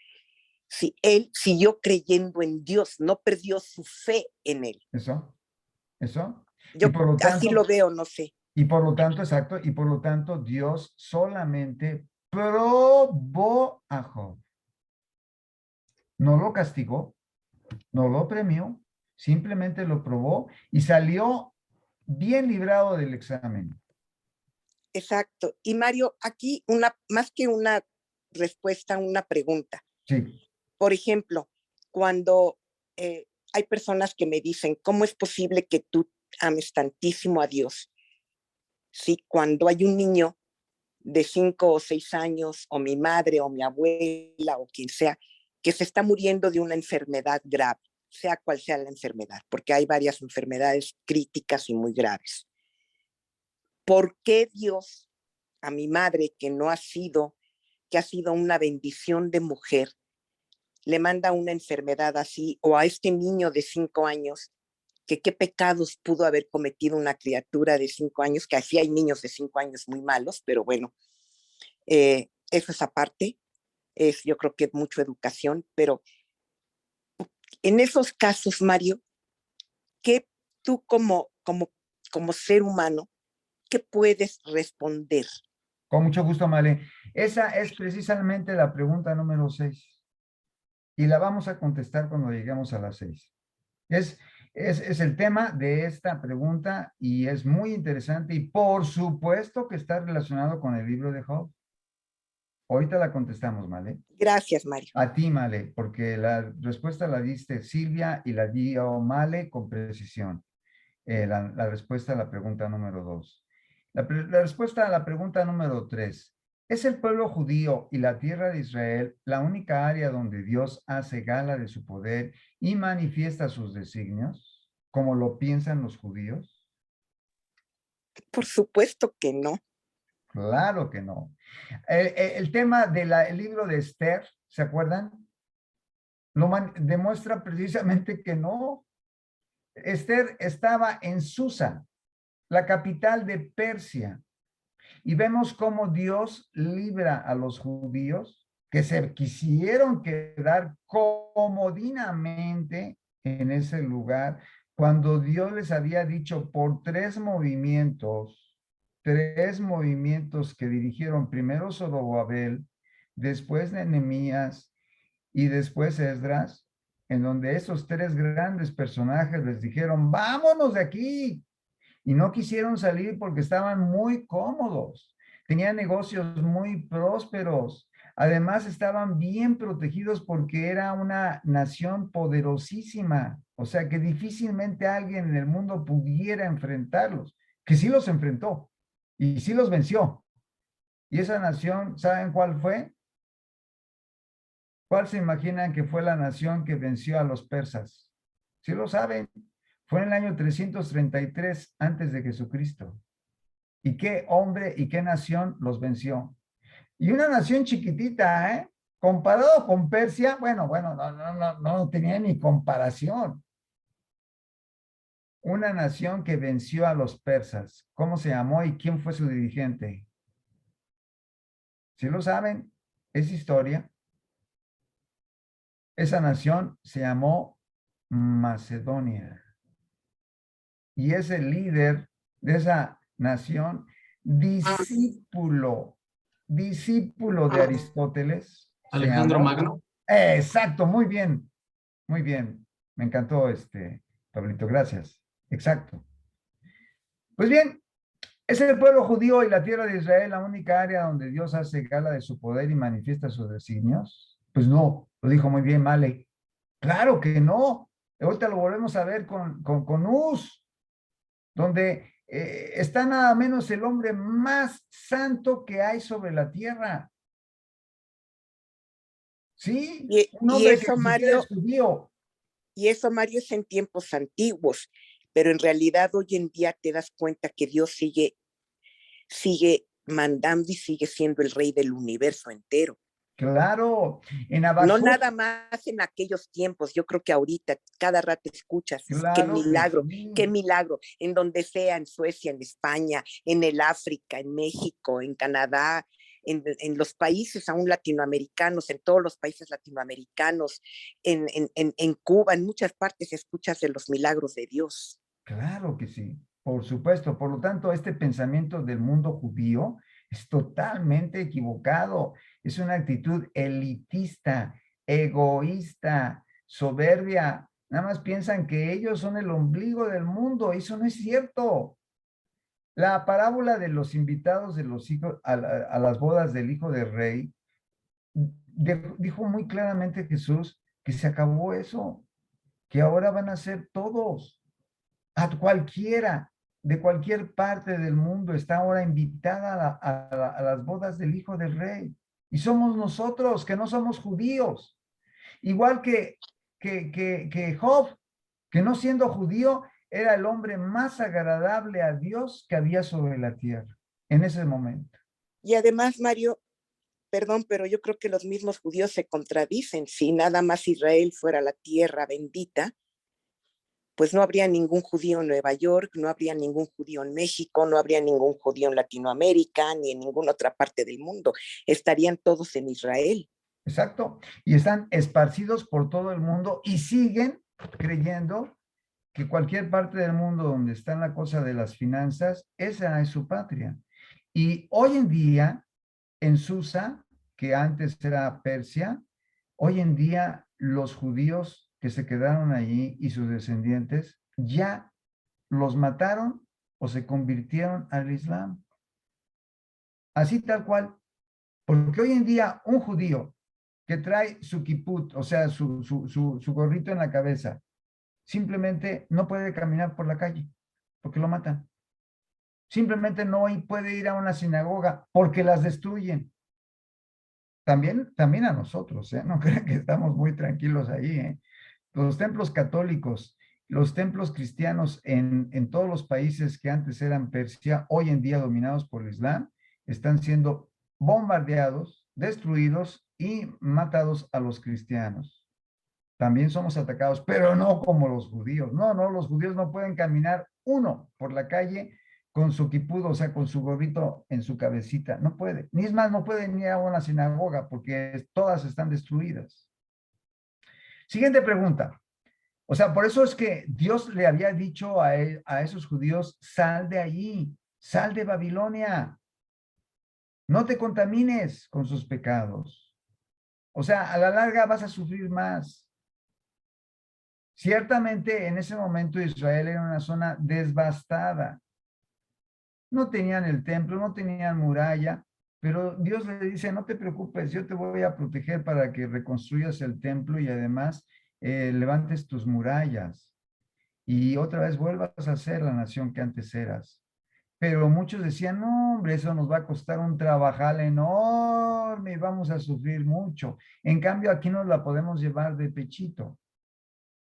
si él siguió creyendo en Dios, no perdió su fe en él. Eso. Y Yo por lo así tanto, lo veo, no sé. y por lo tanto, exacto, y por lo tanto, Dios solamente probó a Job. No lo castigó, no lo premió, simplemente lo probó y salió bien librado del examen. Exacto. Y Mario, aquí más que una respuesta, una pregunta. Sí. Por ejemplo, cuando hay personas que me dicen, ¿cómo es posible que tú ames tantísimo a Dios? Sí, cuando hay un niño de 5 o 6 años, o mi madre, o mi abuela, o quien sea, que se está muriendo de una enfermedad grave, sea cual sea la enfermedad, porque hay varias enfermedades críticas y muy graves. ¿Por qué Dios a mi madre, que ha sido una bendición de mujer, le manda una enfermedad así, o a este niño de 5 años, que qué pecados pudo haber cometido una criatura de 5 años, que así hay niños de 5 años muy malos, pero bueno, eso es aparte, yo creo que es mucha educación, pero en esos casos, Mario, ¿qué tú como ser humano, qué puedes responder? Con mucho gusto, Male. Esa es precisamente la pregunta número 6. Y la vamos a contestar cuando lleguemos a las 6. Es el tema de esta pregunta y es muy interesante y por supuesto que está relacionado con el libro de Job. Ahorita la contestamos, Male. Gracias, Mario. A ti, Male, porque la respuesta la diste Silvia y la dio Male con precisión. La respuesta a la pregunta número 2. La respuesta a la pregunta número 3. ¿Es el pueblo judío y la tierra de Israel la única área donde Dios hace gala de su poder y manifiesta sus designios, como lo piensan los judíos? Por supuesto que no. Claro que no. El tema del libro de Esther, ¿se acuerdan? Demuestra precisamente que no. Esther estaba en Susa, la capital de Persia. Y vemos cómo Dios libra a los judíos que se quisieron quedar comodinamente en ese lugar cuando Dios les había dicho por tres movimientos que dirigieron primero Zorobabel, después Nehemías y después Esdras, en donde esos tres grandes personajes les dijeron, vámonos de aquí, y no quisieron salir porque estaban muy cómodos, tenían negocios muy prósperos, además estaban bien protegidos porque era una nación poderosísima, o sea que difícilmente alguien en el mundo pudiera enfrentarlos, que sí los enfrentó y sí los venció. Y esa nación, ¿saben cuál fue? ¿Cuál se imaginan que fue la nación que venció a los persas? ¿Sí lo saben? Fue en el año 333 antes de Jesucristo. ¿Y qué hombre y qué nación los venció? Y una nación chiquitita, ¿eh? Comparado con Persia, bueno, no tenía ni comparación. Una nación que venció a los persas. ¿Cómo se llamó y quién fue su dirigente? ¿Sí lo saben? Es historia. Esa nación se llamó Macedonia. Y es el líder de esa nación, discípulo de Aristóteles. Alejandro Magno. Exacto, muy bien, me encantó Pablito, gracias, exacto. Pues bien, ¿es el pueblo judío y la tierra de Israel la única área donde Dios hace gala de su poder y manifiesta sus designios? Pues no, lo dijo muy bien Male. Claro que no, ahorita lo volvemos a ver con Uz, donde está nada menos el hombre más santo que hay sobre la tierra. Sí, un Y hombre que eso, ni siquiera es Mario, judío. es en tiempos antiguos, pero en realidad hoy en día te das cuenta que Dios sigue mandando y sigue siendo el rey del universo entero. Claro, en No Habacuc, nada más en aquellos tiempos, yo creo que ahorita cada rato escuchas, claro que qué sí. milagro, en donde sea, en Suecia, en España, en el África, en México, en Canadá, en los países aún latinoamericanos, en todos los países latinoamericanos, en Cuba, en muchas partes escuchas de los milagros de Dios. Claro que sí, por supuesto. Por lo tanto, este pensamiento del mundo judío es totalmente equivocado. Es una actitud elitista, egoísta, soberbia. Nada más piensan que ellos son el ombligo del mundo. Eso no es cierto. La parábola de los invitados de los hijos a las bodas del hijo del rey dijo muy claramente Jesús que se acabó eso, que ahora van a ser todos. A cualquiera de cualquier parte del mundo está ahora invitada a las bodas del Hijo del Rey. Y somos nosotros, que no somos judíos. Igual que Job, que no siendo judío, era el hombre más agradable a Dios que había sobre la tierra en ese momento. Y además, Mario, perdón, pero yo creo que los mismos judíos se contradicen. Si nada más Israel fuera la tierra bendita, pues no habría ningún judío en Nueva York, no habría ningún judío en México, no habría ningún judío en Latinoamérica, ni en ninguna otra parte del mundo. Estarían todos en Israel. Exacto. Y están esparcidos por todo el mundo y siguen creyendo que cualquier parte del mundo donde está la cosa de las finanzas, esa es su patria. Y hoy en día, en Susa, que antes era Persia, hoy en día los judíos que se quedaron allí y sus descendientes ya los mataron o se convirtieron al Islam. Así tal cual. Porque hoy en día un judío que trae su kiput, o sea, su gorrito en la cabeza, simplemente no puede caminar por la calle porque lo matan. Simplemente no puede ir a una sinagoga porque las destruyen. También a nosotros, ¿eh? No crean que estamos muy tranquilos ahí, ¿eh? Los templos católicos, los templos cristianos en todos los países que antes eran Persia, hoy en día dominados por el Islam, están siendo bombardeados, destruidos y matados a los cristianos. También somos atacados, pero no como los judíos. No, no, los judíos no pueden caminar uno por la calle con su quipudo, o sea, con su gorrito en su cabecita. No puede. Ni es más, no pueden ir a una sinagoga porque todas están destruidas. Siguiente pregunta. O sea, por eso es que Dios le había dicho a esos judíos, sal de allí, sal de Babilonia, no te contamines con sus pecados. O sea, a la larga vas a sufrir más. Ciertamente en ese momento Israel era una zona devastada. No tenían el templo, no tenían muralla, pero Dios le dice, no te preocupes, yo te voy a proteger para que reconstruyas el templo y además levantes tus murallas y otra vez vuelvas a ser la nación que antes eras. Pero muchos decían, no, hombre, eso nos va a costar un trabajal enorme y vamos a sufrir mucho. En cambio, aquí nos la podemos llevar de pechito,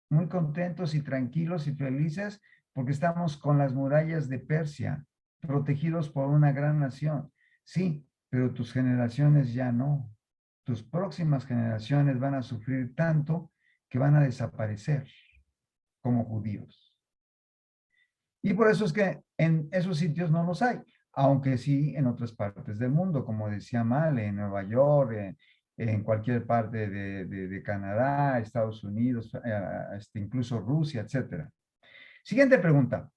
muy contentos y tranquilos y felices porque estamos con las murallas de Persia, protegidos por una gran nación. Sí, pero tus generaciones ya no. Tus próximas generaciones van a sufrir tanto que van a desaparecer como judíos. Y por eso es que en esos sitios no los hay, aunque sí en otras partes del mundo, como decía Mal, en Nueva York, en cualquier parte de Canadá, Estados Unidos, incluso Rusia, etcétera. Siguiente pregunta.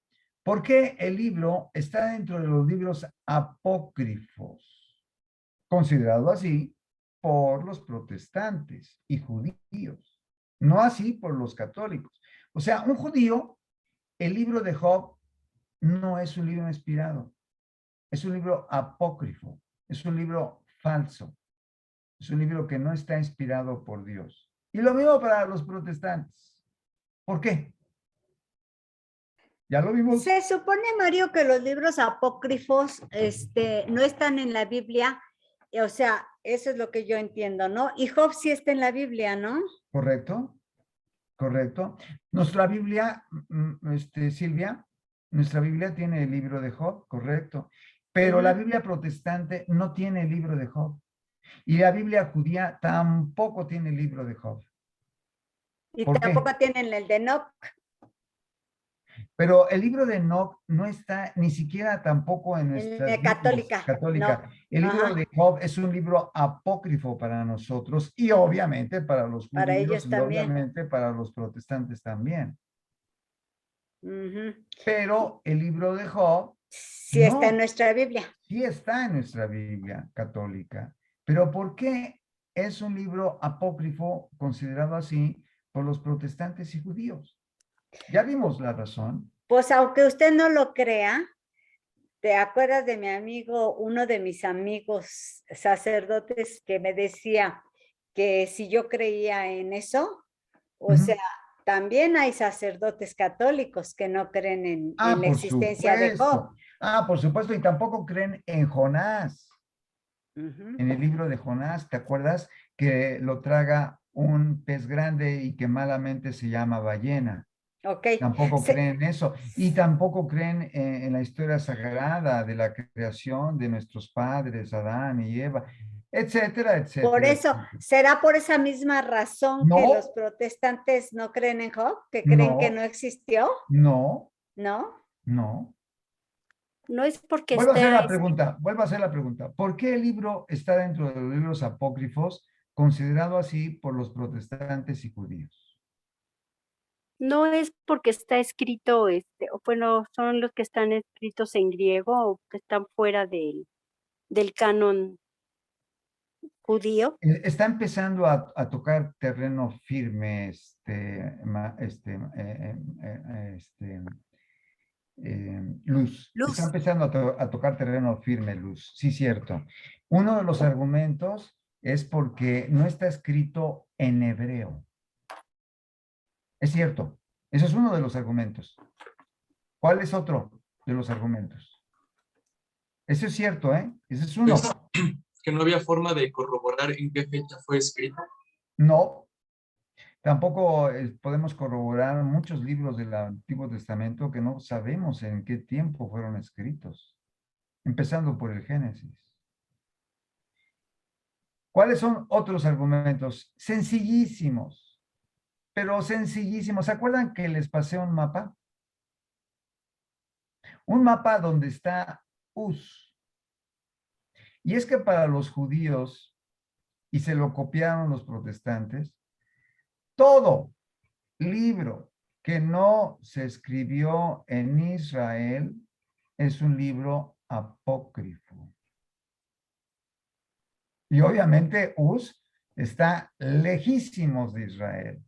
¿Por qué el libro está dentro de los libros apócrifos? Considerado así por los protestantes y judíos, no así por los católicos. O sea, un judío, el libro de Job no es un libro inspirado, es un libro apócrifo, es un libro falso, es un libro que no está inspirado por Dios. Y lo mismo para los protestantes. ¿Por qué? Ya lo vimos. Se supone, Mario, que los libros apócrifos no están en la Biblia. O sea, eso es lo que yo entiendo, ¿no? Y Job sí está en la Biblia, ¿no? ¿Correcto? ¿Correcto? Nuestra Biblia, Silvia, nuestra Biblia tiene el libro de Job, correcto. Pero la Biblia protestante no tiene el libro de Job. Y la Biblia judía tampoco tiene el libro de Job. Y ¿Por qué? tampoco tienen el de Enoch. Pero el libro de Enoch no está ni siquiera tampoco en En nuestras la Biblias católica. católicas. No. El libro Ajá. de Job es un libro apócrifo para nosotros y obviamente para los Para judíos ellos y también. obviamente para los protestantes también. Ujú. Pero el libro de Job Sí está en no, nuestra Biblia. sí está en nuestra Biblia católica. Pero ¿por qué es un libro apócrifo considerado así por los protestantes y judíos? Ya vimos la razón. Pues aunque usted no lo crea, ¿te acuerdas de mi amigo, uno de mis amigos sacerdotes que me decía que si yo creía en eso? O Ujú. sea, también hay sacerdotes católicos que no creen en la Por existencia de Job. supuesto. Por supuesto. Y tampoco creen en Jonás, Ujú. en el libro de Jonás. ¿Te acuerdas que lo traga un pez grande y que malamente se llama ballena? Ok. Tampoco Se- creen eso. Y tampoco creen en la historia sagrada de la creación de nuestros padres, Adán y Eva, etcétera, Por etcétera, eso, etcétera. ¿será por esa misma razón que los No, protestantes no creen en Job? ¿Que creen que no no, existió? no, ¿No? no. No es porque Vuelvo a hacer está la pregunta, vuelvo a hacer la pregunta. ¿Por qué el libro está dentro de los libros apócrifos, considerado así por los protestantes y judíos? No es porque está escrito, o bueno, son los que están escritos en griego o que están fuera del canon judío. Está empezando a tocar terreno firme, Luz. Está Luz. empezando a tocar terreno firme, Luz. Sí, cierto. Uno de los argumentos es porque no está escrito en hebreo. Es cierto. Eso es uno de los argumentos. ¿Cuál es otro de los argumentos? Eso es cierto, ¿eh? Ese es uno. Pues, que no había forma de corroborar en qué fecha fue escrito. No, tampoco podemos corroborar muchos libros del Antiguo Testamento que no sabemos en qué tiempo fueron escritos, empezando por el Génesis. ¿Cuáles son otros argumentos? Sencillísimos, pero sencillísimos. ¿Se acuerdan que les pasé un mapa? Un mapa donde está Uz. Y es que para los judíos, y se lo copiaron los protestantes, todo libro que no se escribió en Israel es un libro apócrifo. Y obviamente Uz está lejísimos de Israel.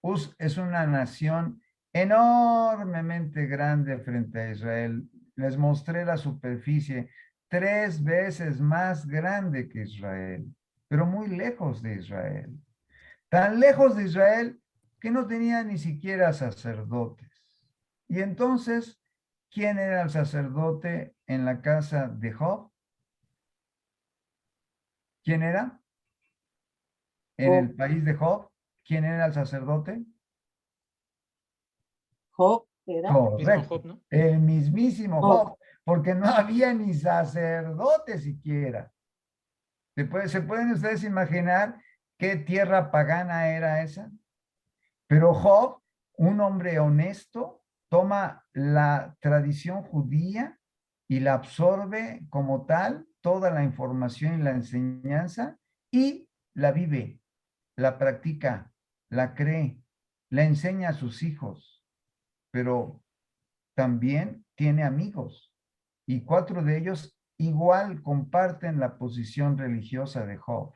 Uz es una nación enormemente grande frente a Israel. Les mostré la superficie 3 veces más grande que Israel, pero muy lejos de Israel. Tan lejos de Israel que no tenía ni siquiera sacerdotes. Y entonces, ¿quién era el sacerdote en la casa de Job? ¿Quién era? En el Job, país de Job, ¿quién era el sacerdote? Job era. Mismo Correcto, Job, ¿no? el mismísimo Job. Job, porque no había ni sacerdote siquiera. ¿Se pueden ustedes imaginar qué tierra pagana era esa? Pero Job, un hombre honesto, toma la tradición judía y la absorbe como tal, toda la información y la enseñanza, y la vive, la practica, la cree, la enseña a sus hijos, pero también tiene amigos, y 4 de ellos igual comparten la posición religiosa de Job.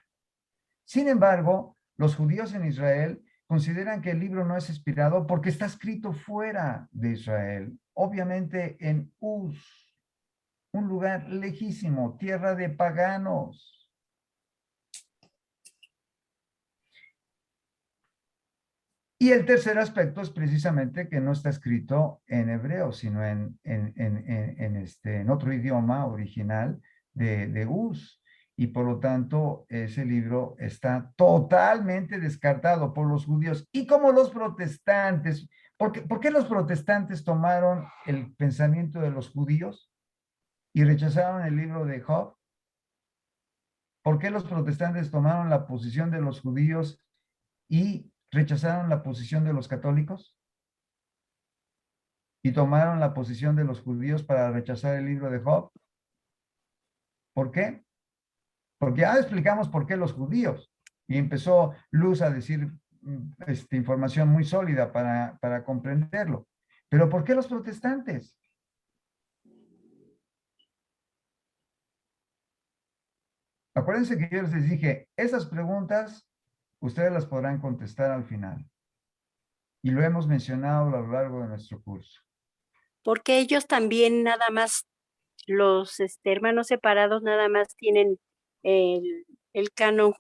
Sin embargo, los judíos en Israel consideran que el libro no es inspirado porque está escrito fuera de Israel, obviamente en Uz, un lugar lejísimo, tierra de paganos. Y el tercer aspecto es precisamente que no está escrito en hebreo, sino en otro idioma original de Uz. Y por lo tanto, ese libro está totalmente descartado por los judíos. Y como los protestantes, ¿por qué los protestantes tomaron el pensamiento de los judíos y rechazaron el libro de Job? ¿Por qué los protestantes tomaron la posición de los judíos y rechazaron la posición de los católicos? Y tomaron la posición de los judíos para rechazar el libro de Job. ¿Por qué? Porque ya explicamos por qué los judíos. Y empezó Luz a decir información muy sólida para comprenderlo. Pero ¿por qué los protestantes? Acuérdense que yo les dije, esas preguntas ustedes las podrán contestar al final. Y lo hemos mencionado a lo largo de nuestro curso. Porque ellos también nada más, los hermanos separados nada más tienen el canon,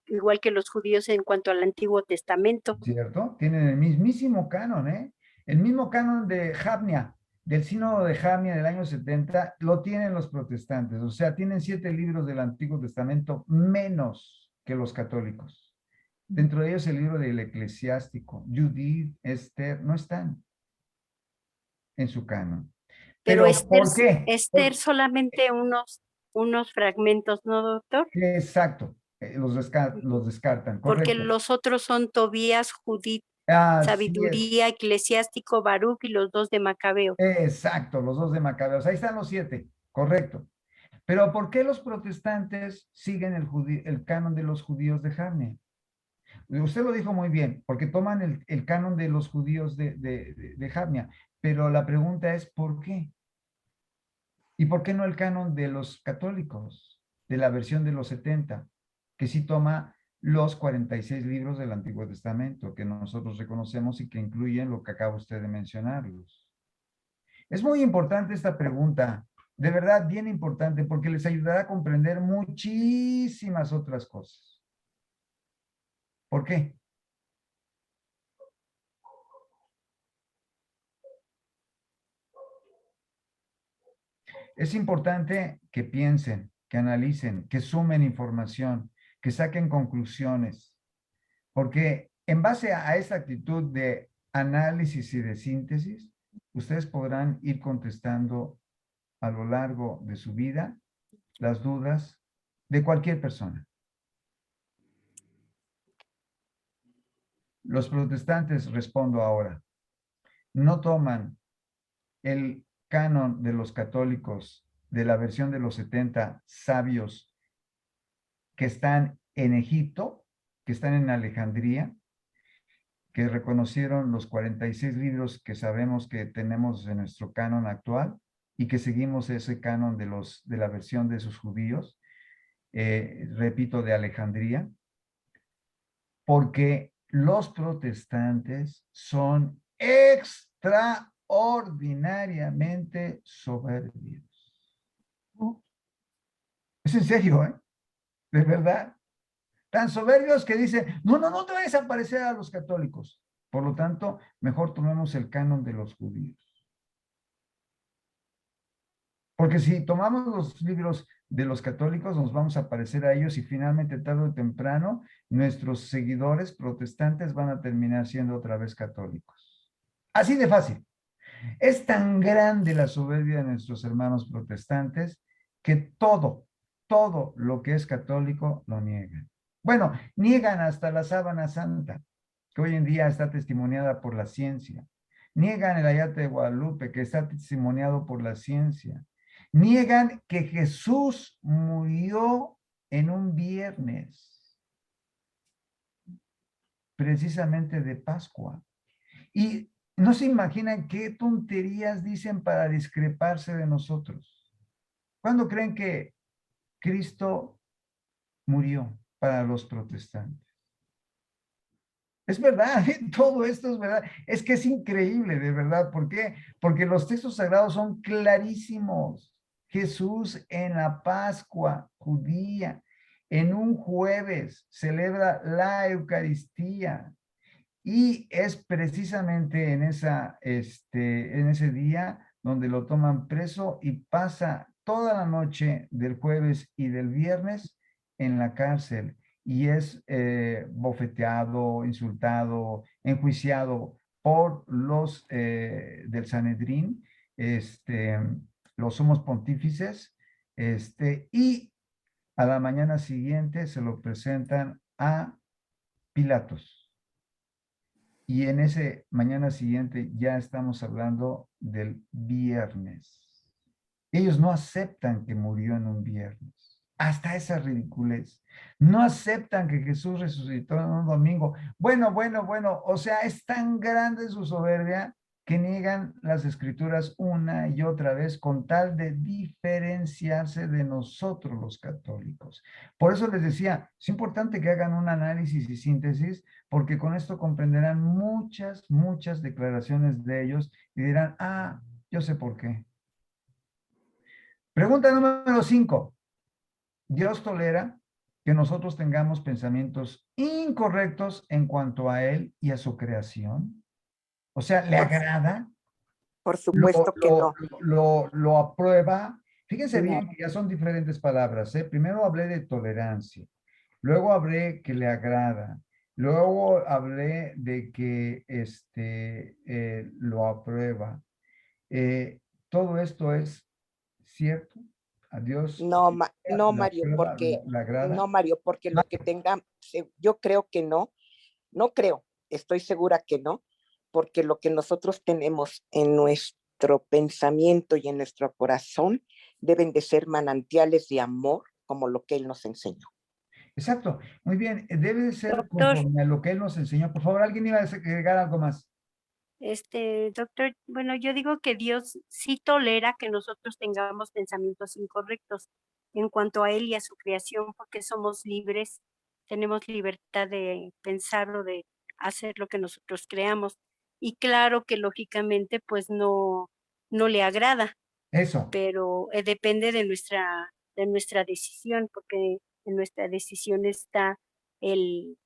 igual que los judíos en cuanto al Antiguo Testamento. ¿Cierto? Tienen el mismísimo canon, ¿eh? El mismo canon de Jamnia, del sínodo de Jamnia del año 70, lo tienen los protestantes. O sea, tienen 7 libros del Antiguo Testamento menos que los católicos. Dentro de ellos el libro del Eclesiástico, Judith, Esther, no están en su canon. Pero ¿por qué? Esther solamente unos fragmentos, ¿no, doctor? Exacto, los descartan, Porque correcto. los otros son Tobías, Judith, Así es. Sabiduría, Eclesiástico, Baruch y los 2 de Macabeo. Exacto, los 2 de Macabeos. Ahí están los 7, correcto. Pero ¿por qué los protestantes siguen el canon de los judíos de Jamnia? Usted lo dijo muy bien, porque toman el canon de los judíos de Jamnia, pero la pregunta es ¿por qué? ¿Y por qué no el canon de los católicos, de la versión de los 70, que sí toma los 46 libros del Antiguo Testamento, que nosotros reconocemos y que incluyen lo que acaba usted de mencionarlos? Es muy importante esta pregunta, de verdad bien importante, porque les ayudará a comprender muchísimas otras cosas. ¿Por qué? Es importante que piensen, que analicen, que sumen información, que saquen conclusiones, porque en base a esta actitud de análisis y de síntesis, ustedes podrán ir contestando a lo largo de su vida las dudas de cualquier persona. Los protestantes, respondo ahora, no toman el canon de los católicos de la versión de los 70 sabios que están en Egipto, que están en Alejandría, que reconocieron los 46 libros que sabemos que tenemos en nuestro canon actual y que seguimos ese canon de la versión de sus judíos, repito, de Alejandría, porque los protestantes son extraordinariamente soberbios. Es en serio, ¿eh? De verdad. Tan soberbios que dicen, no te vayas a parecer a los católicos. Por lo tanto, mejor tomemos el canon de los judíos. Porque si tomamos los libros de los católicos, nos vamos a parecer a ellos y finalmente, tarde o temprano, nuestros seguidores protestantes van a terminar siendo otra vez católicos. Así de fácil. Es tan grande la soberbia de nuestros hermanos protestantes que todo lo que es católico lo niegan. Bueno, niegan hasta la sábana santa, que hoy en día está testimoniada por la ciencia. Niegan el ayate de Guadalupe, que está testimoniado por la ciencia. Niegan que Jesús murió en un viernes, precisamente de Pascua. Y no se imaginan qué tonterías dicen para discreparse de nosotros. ¿Cuándo creen que Cristo murió para los protestantes? Es verdad, todo esto es verdad. Es que es increíble, de verdad. ¿Por qué? Porque los textos sagrados son clarísimos. Jesús en la Pascua judía, en un jueves, celebra la Eucaristía. Y es precisamente en ese día donde lo toman preso y pasa toda la noche del jueves y del viernes en la cárcel y es bofeteado, insultado, enjuiciado por los del Sanedrín, los sumos pontífices, y a la mañana siguiente se lo presentan a Pilatos. Y en ese mañana siguiente ya estamos hablando del viernes. Ellos no aceptan que murió en un viernes. Hasta esa ridiculez. No aceptan que Jesús resucitó en un domingo. Bueno. O sea, es tan grande su soberbia que niegan las escrituras una y otra vez con tal de diferenciarse de nosotros los católicos. Por eso les decía, es importante que hagan un análisis y síntesis, porque con esto comprenderán muchas declaraciones de ellos y dirán, ah, yo sé por qué. Pregunta número 5. ¿Dios tolera que nosotros tengamos pensamientos incorrectos en cuanto a Él y a su creación? O sea, ¿le agrada? Por supuesto que no. Lo aprueba. Fíjense No. bien que ya son diferentes palabras, ¿eh? Primero hablé de tolerancia, luego hablé que le agrada, luego hablé de que lo aprueba. Todo esto es cierto. A Dios No, no, la Mario, prueba, porque le agrada. no, Mario, porque lo que tenga, yo creo que no, no creo, estoy segura que no, porque lo que nosotros tenemos en nuestro pensamiento y en nuestro corazón deben de ser manantiales de amor, como lo que él nos enseñó. Exacto. Muy bien. Debe de ser Doctor. conforme a lo que Él nos enseñó. Por favor, ¿alguien iba a agregar algo más? Doctor, bueno, yo digo que Dios sí tolera que nosotros tengamos pensamientos incorrectos en cuanto a Él y a su creación, porque somos libres, tenemos libertad de pensar o de hacer lo que nosotros creamos. Y claro que lógicamente pues no le agrada, Eso. pero depende de nuestra decisión, porque en nuestra decisión está el,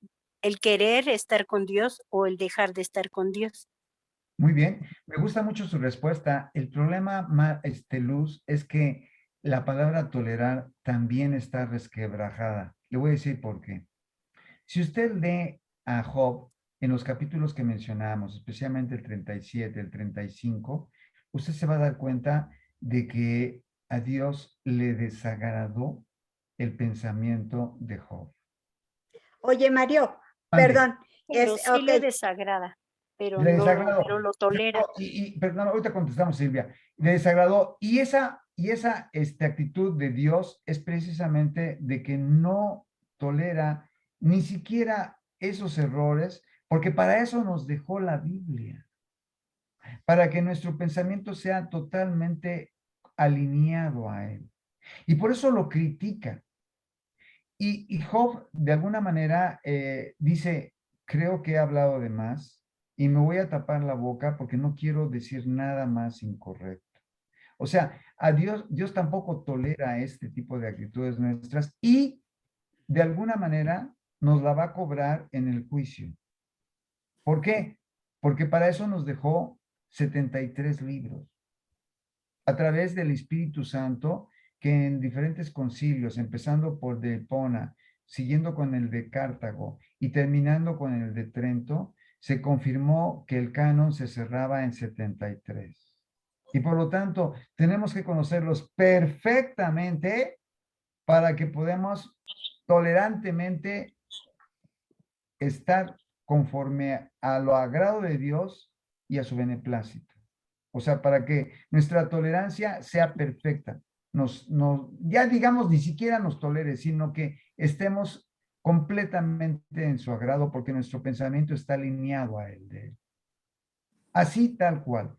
el querer estar con Dios o el dejar de estar con Dios. Muy bien. Me gusta mucho su respuesta. El problema, Luz, es que la palabra tolerar también está resquebrajada. Le voy a decir por qué. Si usted lee a Job en los capítulos que mencionamos, especialmente el 37, el 35, usted se va a dar cuenta de que a Dios le desagradó el pensamiento de Job. Oye, Mario, Ande. perdón. Pero sí le Ok. desagrada, pero Le no desagradó. lo tolera. Perdón, ahorita contestamos, Silvia. Le desagradó. Y esa actitud de Dios es precisamente de que no tolera ni siquiera esos errores, porque para eso nos dejó la Biblia, para que nuestro pensamiento sea totalmente alineado a Él. Y por eso lo critica. Y Job, de alguna manera, dice, creo que he hablado de más y me voy a tapar la boca porque no quiero decir nada más incorrecto. O sea, a Dios tampoco tolera este tipo de actitudes nuestras y de alguna manera nos la va a cobrar en el juicio. ¿Por qué? Porque para eso nos dejó 73 libros. A través del Espíritu Santo, que en diferentes concilios, empezando por de Hipona, siguiendo con el de Cartago y terminando con el de Trento, se confirmó que el canon se cerraba en 73. Y por lo tanto, tenemos que conocerlos perfectamente para que podamos tolerantemente estar conforme a lo agrado de Dios y a su beneplácito. O sea, para que nuestra tolerancia sea perfecta. Ya digamos, ni siquiera nos tolere, sino que estemos completamente en su agrado porque nuestro pensamiento está alineado a él, de él. Así tal cual.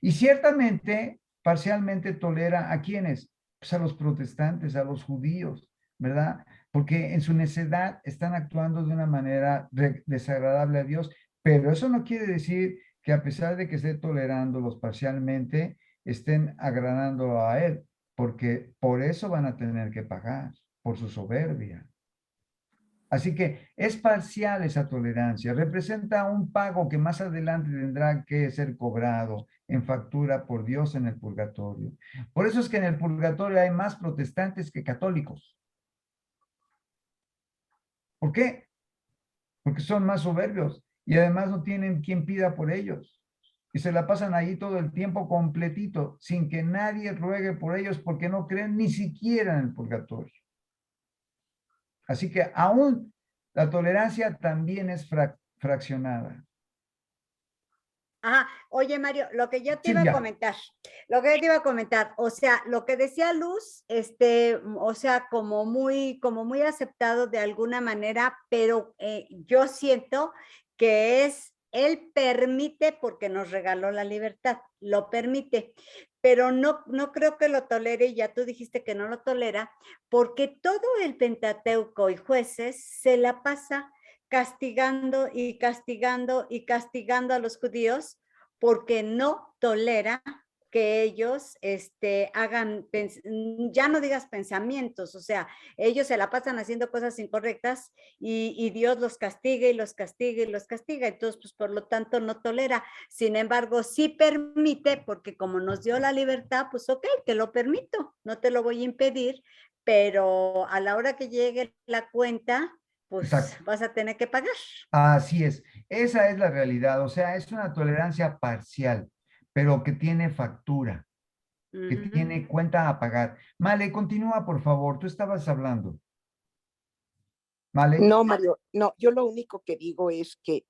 Y ciertamente, parcialmente tolera a quienes, pues a los protestantes, a los judíos, ¿verdad? Porque en su necedad están actuando de una manera desagradable a Dios, pero eso no quiere decir que a pesar de que esté tolerándolos parcialmente, estén agradando a Él, porque por eso van a tener que pagar, por su soberbia. Así que es parcial esa tolerancia, representa un pago que más adelante tendrá que ser cobrado en factura por Dios en el purgatorio. Por eso es que en el purgatorio hay más protestantes que católicos. ¿Por qué? Porque son más soberbios y además no tienen quien pida por ellos. Y se la pasan ahí todo el tiempo completito, sin que nadie ruegue por ellos porque no creen ni siquiera en el purgatorio. Así que aún la tolerancia también es fraccionada. Ajá, oye Mario, lo que yo te iba a Silvia. comentar, o sea, lo que decía Luz, o sea, como muy aceptado de alguna manera, pero yo siento que él permite porque nos regaló la libertad, lo permite, pero no creo que lo tolere, ya tú dijiste que no lo tolera, porque todo el Pentateuco y Jueces se la pasa castigando y castigando y castigando a los judíos porque no tolera que ellos hagan, ya no digas pensamientos, o sea, ellos se la pasan haciendo cosas incorrectas y Dios los castiga y los castiga y los castiga, entonces pues por lo tanto no tolera, sin embargo sí permite, porque como nos dio la libertad, pues ok, te lo permito, no te lo voy a impedir, pero a la hora que llegue la cuenta, pues Exacto. vas a tener que pagar. Así es. Esa es la realidad. O sea, es una tolerancia parcial, pero que tiene factura, que tiene cuenta a pagar. Male, continúa, por favor. Tú estabas hablando. Male. No, Mario, no, yo lo único que digo es que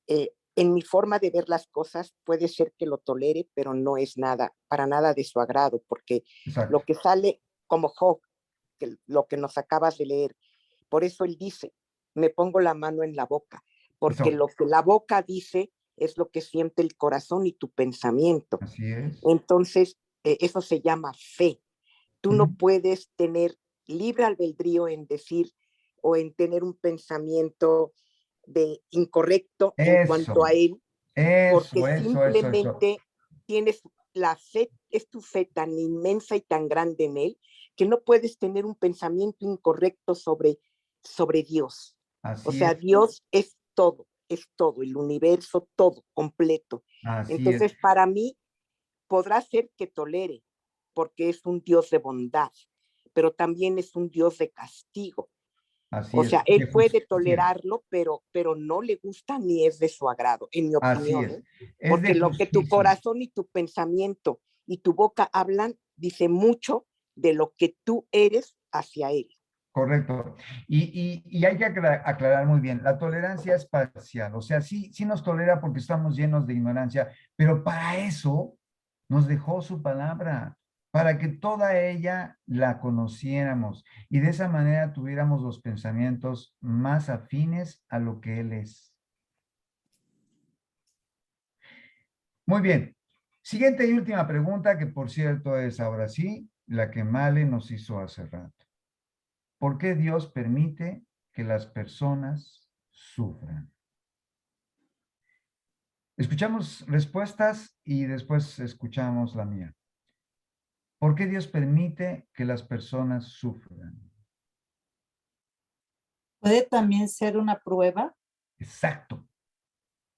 en mi forma de ver las cosas puede ser que lo tolere, pero no es nada, para nada de su agrado, porque Exacto. lo que sale como Job, lo que nos acabas de leer, por eso él dice, me pongo la mano en la boca, porque Eso. lo que la boca dice es lo que siente el corazón y tu pensamiento. Así es. Entonces, eso se llama fe. Tú Ujú. no puedes tener libre albedrío en decir o en tener un pensamiento de incorrecto en cuanto Eso. a él, porque Eso. simplemente tienes la fe, es tu fe tan inmensa y tan grande en él, que no puedes tener un pensamiento incorrecto sobre Dios. O Así sea, es. Dios es todo, el universo, todo, completo. Así es. Entonces, para mí, podrá ser que tolere, porque es un Dios de bondad, pero también es un Dios de castigo. Así O es. sea, él De puede justicia. tolerarlo, pero no le gusta ni es de su agrado, en mi Así opinión, es. ¿eh? Es Porque de lo que tu justicia. corazón y tu pensamiento y tu boca hablan dice mucho de lo que tú eres hacia él. Correcto. Y hay que aclarar muy bien, la tolerancia es parcial, o sea, sí nos tolera porque estamos llenos de ignorancia, pero para eso nos dejó su palabra, para que toda ella la conociéramos y de esa manera tuviéramos los pensamientos más afines a lo que Él es. Muy bien. Siguiente y última pregunta, que por cierto es ahora sí, la que Male nos hizo hace rato. ¿Por qué Dios permite que las personas sufran? Escuchamos respuestas y después escuchamos la mía. ¿Por qué Dios permite que las personas sufran? Puede también ser una prueba. Exacto,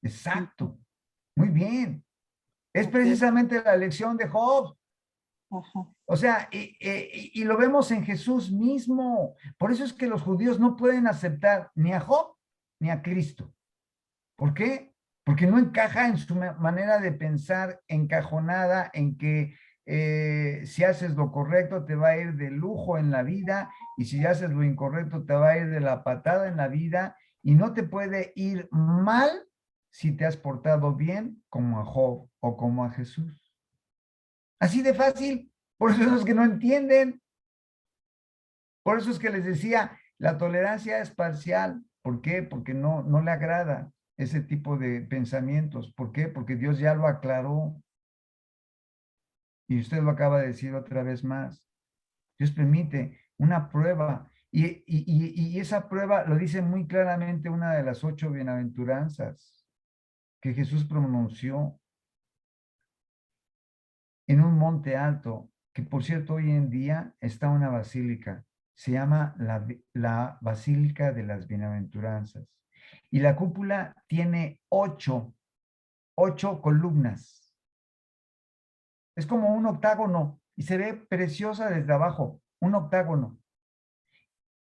exacto. Muy bien. Es Ok. precisamente la lección de Job. Ajá. O sea, y lo vemos en Jesús mismo. Por eso es que los judíos no pueden aceptar ni a Job ni a Cristo. ¿Por qué? Porque no encaja en su manera de pensar encajonada en que si haces lo correcto te va a ir de lujo en la vida y si haces lo incorrecto te va a ir de la patada en la vida y no te puede ir mal si te has portado bien como a Job o como a Jesús. Así de fácil. Por eso es los que no entienden. Por eso es que les decía, la tolerancia es parcial. ¿Por qué? Porque no le agrada ese tipo de pensamientos. ¿Por qué? Porque Dios ya lo aclaró. Y usted lo acaba de decir otra vez más. Dios permite una prueba. Y esa prueba lo dice muy claramente una de las 8 bienaventuranzas que Jesús pronunció en un monte alto, que por cierto hoy en día está una basílica se llama la Basílica de las Bienaventuranzas. Y la cúpula tiene 8 columnas. Es como un octágono y se ve preciosa desde abajo, un octágono.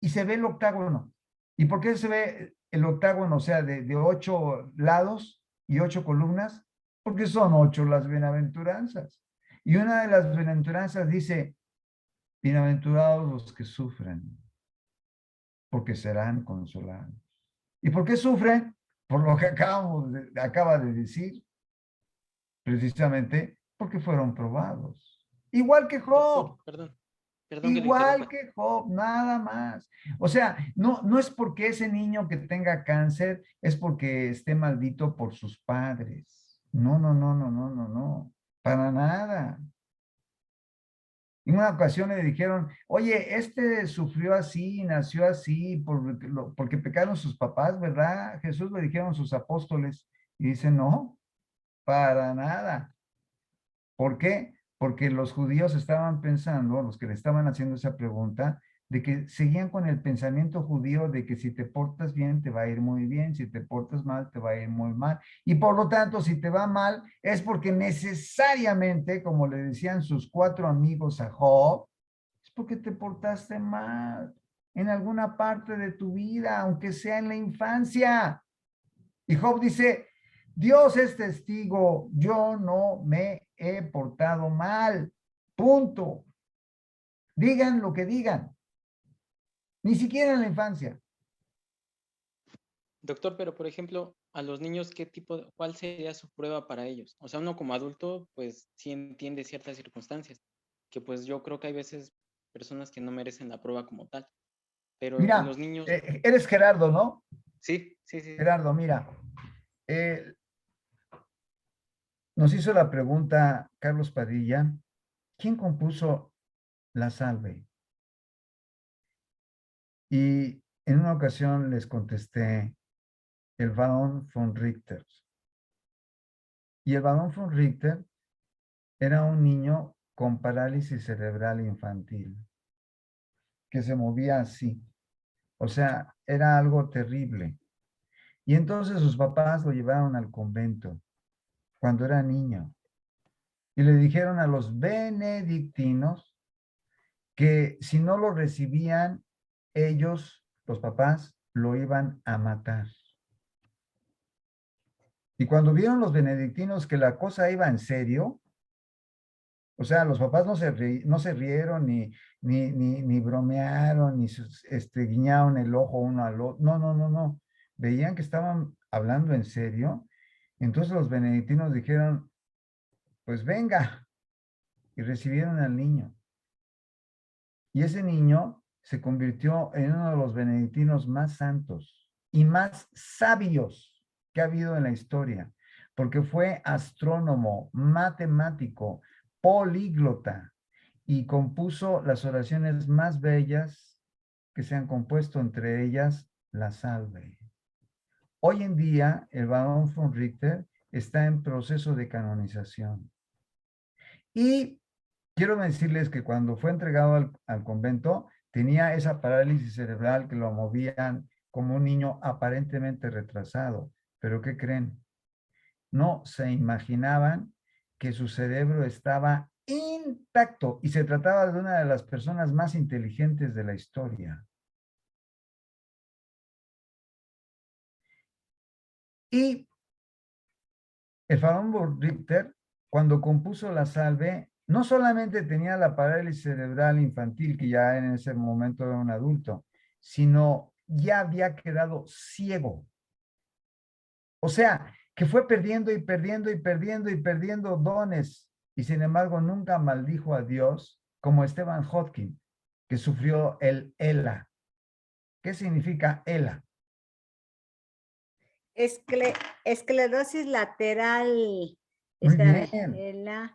Y se ve el octágono. ¿Y por qué se ve el octágono? O sea, de 8 lados y 8 columnas, porque son 8 las bienaventuranzas. Y una de las bienaventuranzas dice, bienaventurados los que sufren, porque serán consolados. ¿Y por qué sufren? Por lo que acaba de decir, precisamente porque fueron probados. Igual que Job. Doctor, perdón que le Igual interrumpa. que Job, nada más. O sea, no es porque ese niño que tenga cáncer es porque esté maldito por sus padres. No, no, no, no, no, no, no. Para nada. En una ocasión le dijeron, oye, este sufrió así, nació así, porque pecaron sus papás, ¿verdad? Jesús le dijeron sus apóstoles. Y dice, no, para nada. ¿Por qué? Porque los judíos estaban pensando, los que le estaban haciendo esa pregunta, de que seguían con el pensamiento judío de que si te portas bien, te va a ir muy bien, si te portas mal, te va a ir muy mal. Y por lo tanto, si te va mal, es porque necesariamente, como le decían sus 4 amigos a Job, es porque te portaste mal en alguna parte de tu vida, aunque sea en la infancia. Y Job dice, Dios es testigo, yo no me he portado mal. Punto. Digan lo que digan. Ni siquiera en la infancia. Doctor, pero por ejemplo, a los niños, ¿cuál sería su prueba para ellos? O sea, uno como adulto, pues sí entiende ciertas circunstancias, que pues yo creo que hay veces personas que no merecen la prueba como tal, pero en Mira, los niños, eres Gerardo, ¿no? sí, sí, sí. Gerardo, mira. eh, Nos hizo la pregunta Carlos Padilla, ¿quién compuso La Salve? Y en una ocasión les contesté, el Baron von Richter. Y el Baron von Richter era un niño con parálisis cerebral infantil, que se movía así. O sea, era algo terrible. Y entonces sus papás lo llevaron al convento cuando era niño. Y le dijeron a los benedictinos que si no lo recibían, ellos, los papás, lo iban a matar. Y cuando vieron los benedictinos que la cosa iba en serio, o sea, los papás no se rieron, ni bromearon, ni guiñaron el ojo uno al otro. No, no, no, no. Veían que estaban hablando en serio. Entonces los benedictinos dijeron, pues venga, y recibieron al niño. Y ese niño se convirtió en uno de los benedictinos más santos y más sabios que ha habido en la historia, porque fue astrónomo, matemático, políglota y compuso las oraciones más bellas que se han compuesto, entre ellas la Salve. Hoy en día, el Barón von Richter está en proceso de canonización. Y quiero decirles que cuando fue entregado al convento, tenía esa parálisis cerebral que lo movían como un niño aparentemente retrasado. Pero ¿qué creen? No se imaginaban que su cerebro estaba intacto y se trataba de una de las personas más inteligentes de la historia. Y el Barón von Richter, cuando compuso la Salve, no solamente tenía la parálisis cerebral infantil, que ya en ese momento era un adulto, sino ya había quedado ciego. O sea, que fue perdiendo y perdiendo y perdiendo y perdiendo dones, y sin embargo nunca maldijo a Dios, como Stephen Hawking, que sufrió el ELA. ¿Qué significa ELA? Esclerosis lateral. Muy Espérame, bien, muy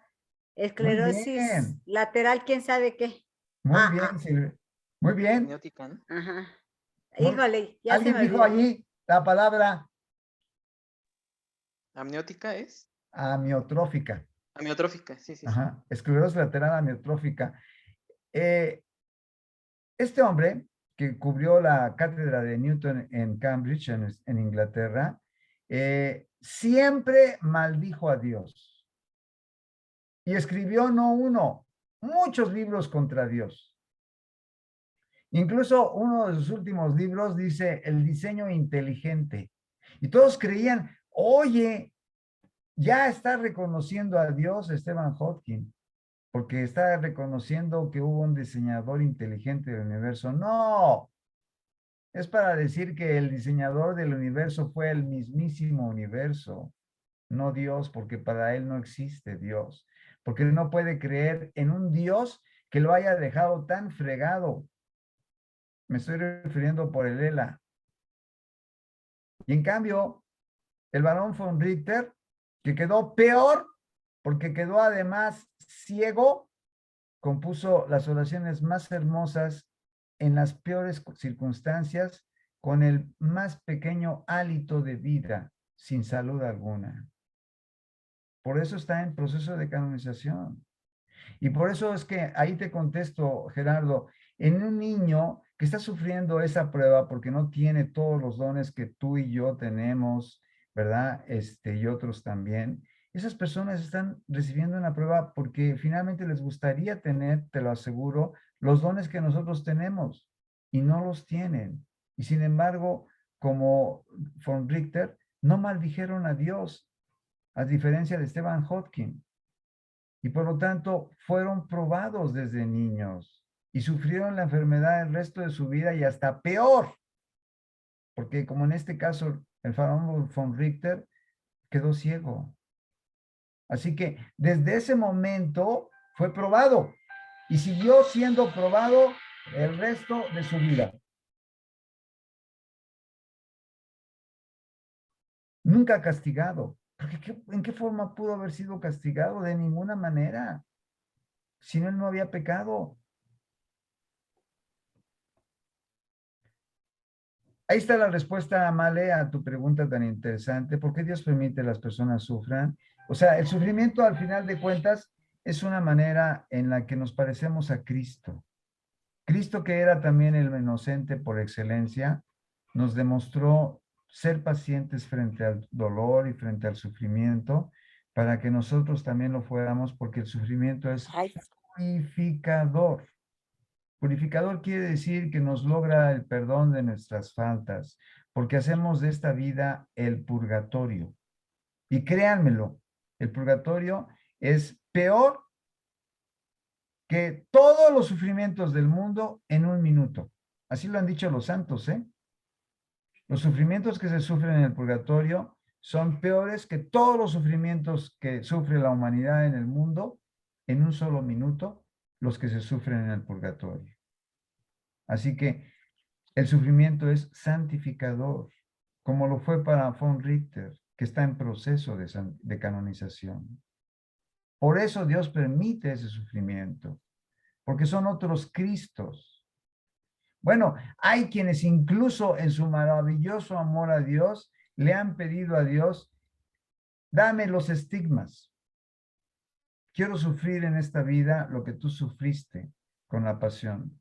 esclerosis bien, lateral, ¿quién sabe qué? muy bien, Silvia. Muy bien. Amniótica, ¿no? Ajá. Muy- Híjole, ya se Alguien me dijo olvidó. allí la palabra Amniótica es amiotrófica. amiotrófica, sí, sí, sí. Ajá. Esclerosis lateral amiotrófica. Eh, Este hombre que cubrió la cátedra de Newton en Cambridge, en Inglaterra, siempre maldijo a Dios y escribió no uno, muchos libros contra Dios. Incluso uno de sus últimos libros dice el diseño inteligente. Y todos creían, oye, ya está reconociendo a Dios Stephen Hawking, porque está reconociendo que hubo un diseñador inteligente del universo. No, es para decir que el diseñador del universo fue el mismísimo universo, no Dios, porque para él no existe Dios, porque no puede creer en un Dios que lo haya dejado tan fregado. Me estoy refiriendo por el ELA. Y en cambio, el barón von Richter, que quedó peor, porque quedó además ciego, compuso las oraciones más hermosas en las peores circunstancias, con el más pequeño hálito de vida, sin salud alguna. Por eso está en proceso de canonización. Y por eso es que ahí te contesto, Gerardo, en un niño que está sufriendo esa prueba porque no tiene todos los dones que tú y yo tenemos, ¿verdad? Y otros también. Esas personas están recibiendo una prueba porque finalmente les gustaría tener, te lo aseguro, los dones que nosotros tenemos y no los tienen. Y sin embargo, como von Richter, no maldijeron a Dios, a diferencia de Stephen Hawking. Y por lo tanto fueron probados desde niños y sufrieron la enfermedad el resto de su vida y hasta peor, porque como en este caso el faraón von Richter quedó ciego. Así que desde ese momento fue probado y siguió siendo probado el resto de su vida. Nunca castigado. Porque ¿en qué forma pudo haber sido castigado? De ninguna manera. Si no, él no había pecado. Ahí está la respuesta, Amale, a tu pregunta tan interesante. ¿Por qué Dios permite que las personas sufran? O sea, el sufrimiento, al final de cuentas, es una manera en la que nos parecemos a Cristo. Cristo, que era también el inocente por excelencia, nos demostró ser pacientes frente al dolor y frente al sufrimiento, para que nosotros también lo fuéramos, porque el sufrimiento es purificador. Purificador quiere decir que nos logra el perdón de nuestras faltas, porque hacemos de esta vida el purgatorio. Y créanmelo, el purgatorio es peor que todos los sufrimientos del mundo en un minuto. Así lo han dicho los santos, ¿eh? Los sufrimientos que se sufren en el purgatorio son peores que todos los sufrimientos que sufre la humanidad en el mundo en un solo minuto, los que se sufren en el purgatorio. Así que el sufrimiento es santificador, como lo fue para von Richter, que está en proceso de canonización. Por eso Dios permite ese sufrimiento, porque son otros Cristos. Bueno, hay quienes incluso en su maravilloso amor a Dios le han pedido a Dios, dame los estigmas. Quiero sufrir en esta vida lo que tú sufriste con la pasión,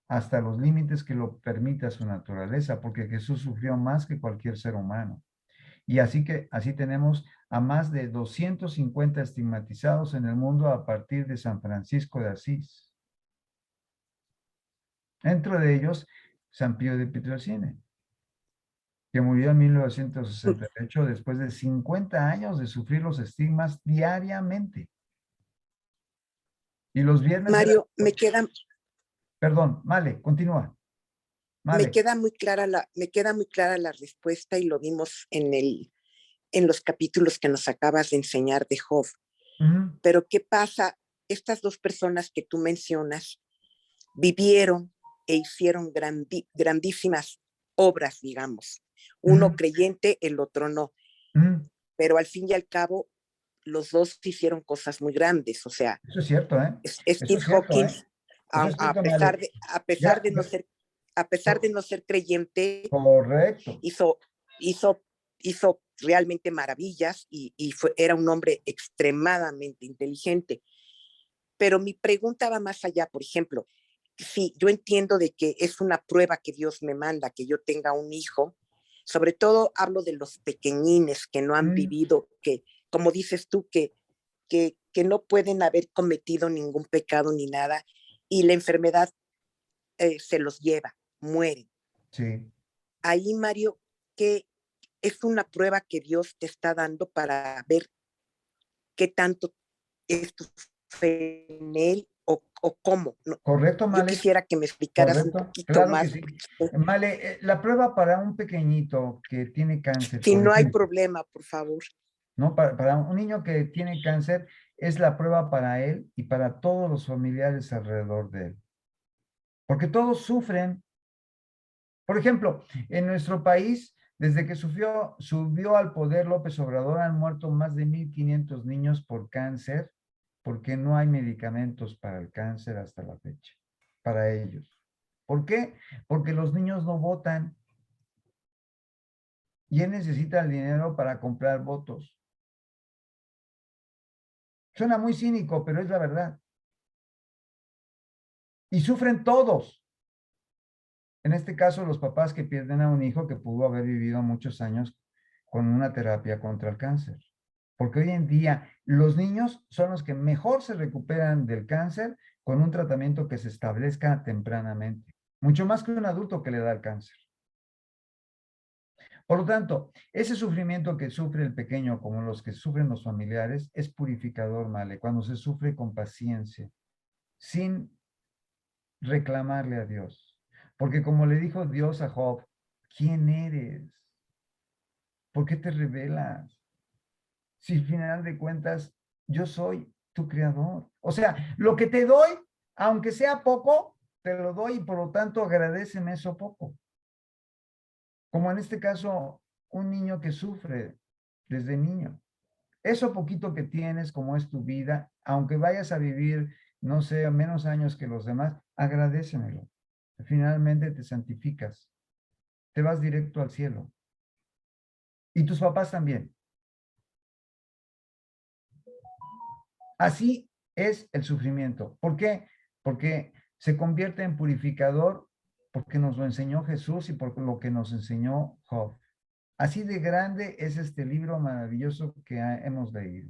hasta los límites que lo permita su naturaleza, porque Jesús sufrió más que cualquier ser humano. Y así tenemos a más de 250 estigmatizados en el mundo a partir de San Francisco de Asís. Dentro de ellos, San Pío de Pietrelcina, que murió en 1968 después de 50 años de sufrir los estigmas diariamente. Y los viernes... Mario, Perdón, Male, continúa. Male. Me queda muy clara la respuesta y lo vimos en los capítulos que nos acabas de enseñar de Job. Pero ¿qué pasa? Estas dos personas que tú mencionas vivieron e hicieron grandísimas obras, digamos. Uno creyente, el otro no. Pero al fin y al cabo, los dos hicieron cosas muy grandes. O sea, eso es cierto, ¿eh? Steve Hawkins, a pesar de no ser creyente, correcto, hizo realmente maravillas y era un hombre extremadamente inteligente. Pero mi pregunta va más allá. Por ejemplo, sí, yo entiendo de que es una prueba que Dios me manda, que yo tenga un hijo. Sobre todo hablo de los pequeñines que no han vivido, que, como dices tú, que no pueden haber cometido ningún pecado ni nada, y la enfermedad se los lleva, mueren. Sí. Ahí, Mario, que es una prueba que Dios te está dando para ver qué tanto es tu fe en Él o cómo. No, ¿Correcto, yo Male? quisiera que me explicaras un ¿Correcto? poquito Claro que más. sí. Male, la prueba para un pequeñito que tiene cáncer, Si por no hay ejemplo, problema, por favor. ¿no? Para un niño que tiene cáncer, es la prueba para él y para todos los familiares alrededor de él. Porque todos sufren. Por ejemplo, en nuestro país, desde que subió al poder López Obrador, han muerto más de 1,500 niños por cáncer, porque no hay medicamentos para el cáncer hasta la fecha, para ellos. ¿Por qué? Porque los niños no votan y él necesita el dinero para comprar votos. Suena muy cínico, pero es la verdad. Y sufren todos. En este caso, los papás que pierden a un hijo que pudo haber vivido muchos años con una terapia contra el cáncer. Porque hoy en día los niños son los que mejor se recuperan del cáncer con un tratamiento que se establezca tempranamente. Mucho más que un adulto que le da el cáncer. Por lo tanto, ese sufrimiento que sufre el pequeño, como los que sufren los familiares, es purificador, Male, cuando se sufre con paciencia, sin reclamarle a Dios. Porque como le dijo Dios a Job, ¿quién eres? ¿Por qué te revelas? Si al final de cuentas yo soy tu creador. O sea, lo que te doy, aunque sea poco, te lo doy y por lo tanto agradéceme eso poco. Como en este caso, un niño que sufre desde niño. Eso poquito que tienes, como es tu vida, aunque vayas a vivir, no sé, menos años que los demás, agradécemelo. Finalmente te santificas, te vas directo al cielo. Y tus papás también. Así es el sufrimiento. ¿Por qué? Porque se convierte en purificador, porque nos lo enseñó Jesús y por lo que nos enseñó Job. Así de grande es este libro maravilloso que hemos leído.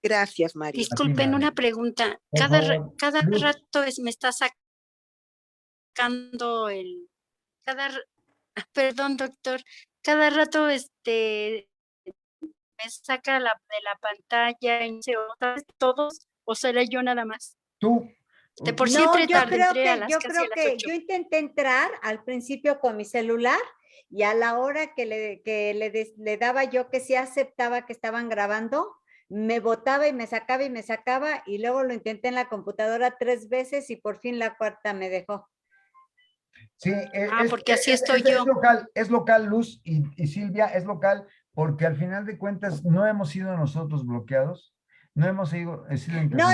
Gracias, Mario. Disculpen, Male. una pregunta. Por favor, Cada Luz. rato me está sacando perdón, doctor, cada rato me saca de la pantalla y dice, ¿sabes todos o seré yo nada más? Tú. De por sí No, entré tarde, entré a las casi a las 8. yo intenté entrar al principio con mi celular y a la hora que le daba yo que sí aceptaba que estaban grabando, me botaba y me sacaba y luego lo intenté en la computadora 3 veces y por fin la cuarta me dejó. Sí, porque así estoy yo. Es local, Luz y Silvia, es local, porque al final de cuentas no hemos sido nosotros bloqueados, no hemos sido No,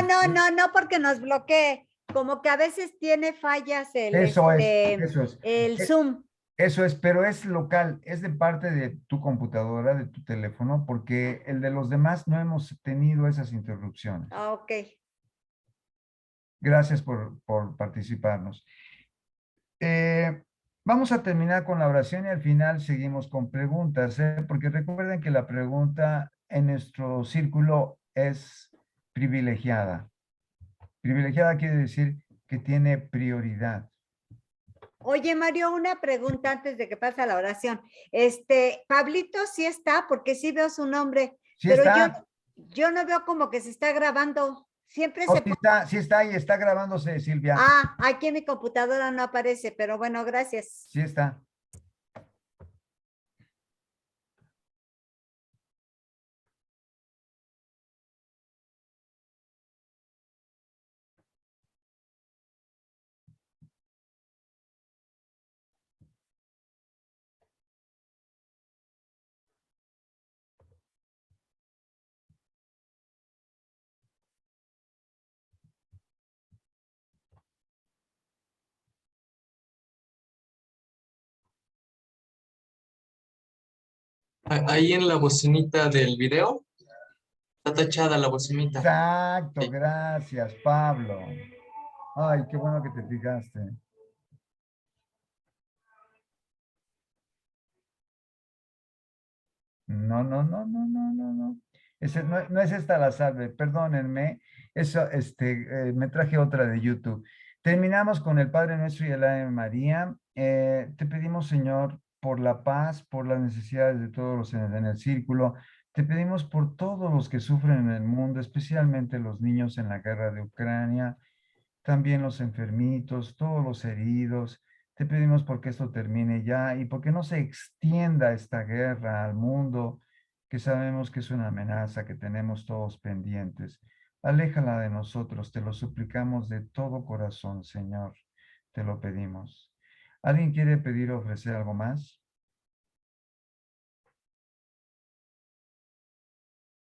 porque nos bloquee. Como que a veces tiene fallas Eso es. el Zoom. Eso es, pero es local, es de parte de tu computadora, de tu teléfono, porque el de los demás no hemos tenido esas interrupciones. Ok. Gracias por participarnos. Vamos a terminar con la oración y al final seguimos con preguntas, porque recuerden que la pregunta en nuestro círculo es privilegiada. Privilegiada quiere decir que tiene prioridad. Oye, Mario, una pregunta antes de que pase a la oración. Pablito sí está, porque sí veo su nombre, Sí pero está. yo no veo como que se está grabando. Siempre Oh, se sí está y está grabándose, Silvia. aquí en mi computadora no aparece, pero bueno, gracias. Sí está. Ahí en la bocinita del video Está tachada la bocinita. Exacto, Sí. gracias, Pablo. Ay, qué bueno que te fijaste. No, no, no, no, no, no, no. No es esta la salve, perdónenme. Eso, me traje otra de YouTube. Terminamos con el Padre Nuestro y el Ave María. Te pedimos, Señor, por la paz, por las necesidades de todos los en el círculo. Te pedimos por todos los que sufren en el mundo, especialmente los niños en la guerra de Ucrania, también los enfermitos, todos los heridos. Te pedimos porque esto termine ya y porque no se extienda esta guerra al mundo, que sabemos que es una amenaza que tenemos todos pendientes. Aléjala de nosotros, te lo suplicamos de todo corazón, Señor. Te lo pedimos. ¿Alguien quiere pedir o ofrecer algo más?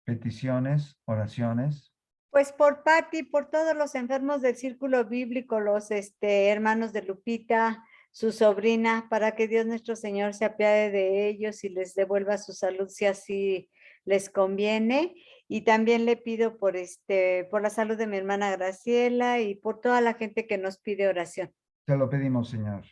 Peticiones, oraciones. Pues por Patti, por todos los enfermos del círculo bíblico, los hermanos de Lupita, su sobrina, para que Dios nuestro Señor se apiade de ellos y les devuelva su salud si así les conviene. Y también le pido por la salud de mi hermana Graciela y por toda la gente que nos pide oración. Te lo pedimos, Señor.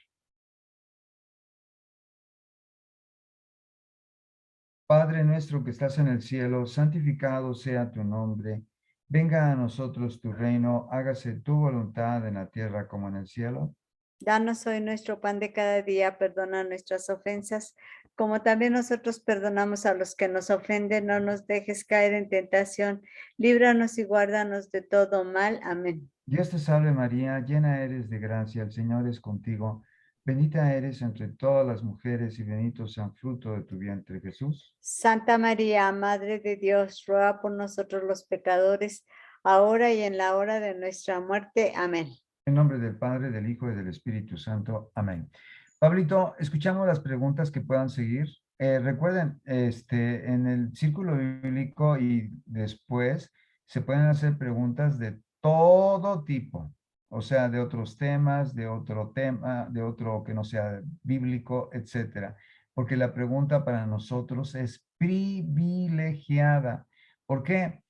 Padre nuestro que estás en el cielo, santificado sea tu nombre. Venga a nosotros tu reino, hágase tu voluntad en la tierra como en el cielo. Danos hoy nuestro pan de cada día, perdona nuestras ofensas, como también nosotros perdonamos a los que nos ofenden. No nos dejes caer en tentación, líbranos y guárdanos de todo mal. Amén. Dios te salve María, llena eres de gracia, el Señor es contigo. Bendita eres entre todas las mujeres y bendito sea el fruto de tu vientre, Jesús. Santa María, Madre de Dios, ruega por nosotros los pecadores, ahora y en la hora de nuestra muerte. Amén. En nombre del Padre, del Hijo y del Espíritu Santo. Amén. Pablito, escuchamos las preguntas que puedan seguir. Recuerden, en el círculo bíblico y después se pueden hacer preguntas de todo tipo, o sea, de otros temas, de otro tema, de otro que no sea bíblico, etcétera. Porque la pregunta para nosotros es privilegiada. ¿Por qué?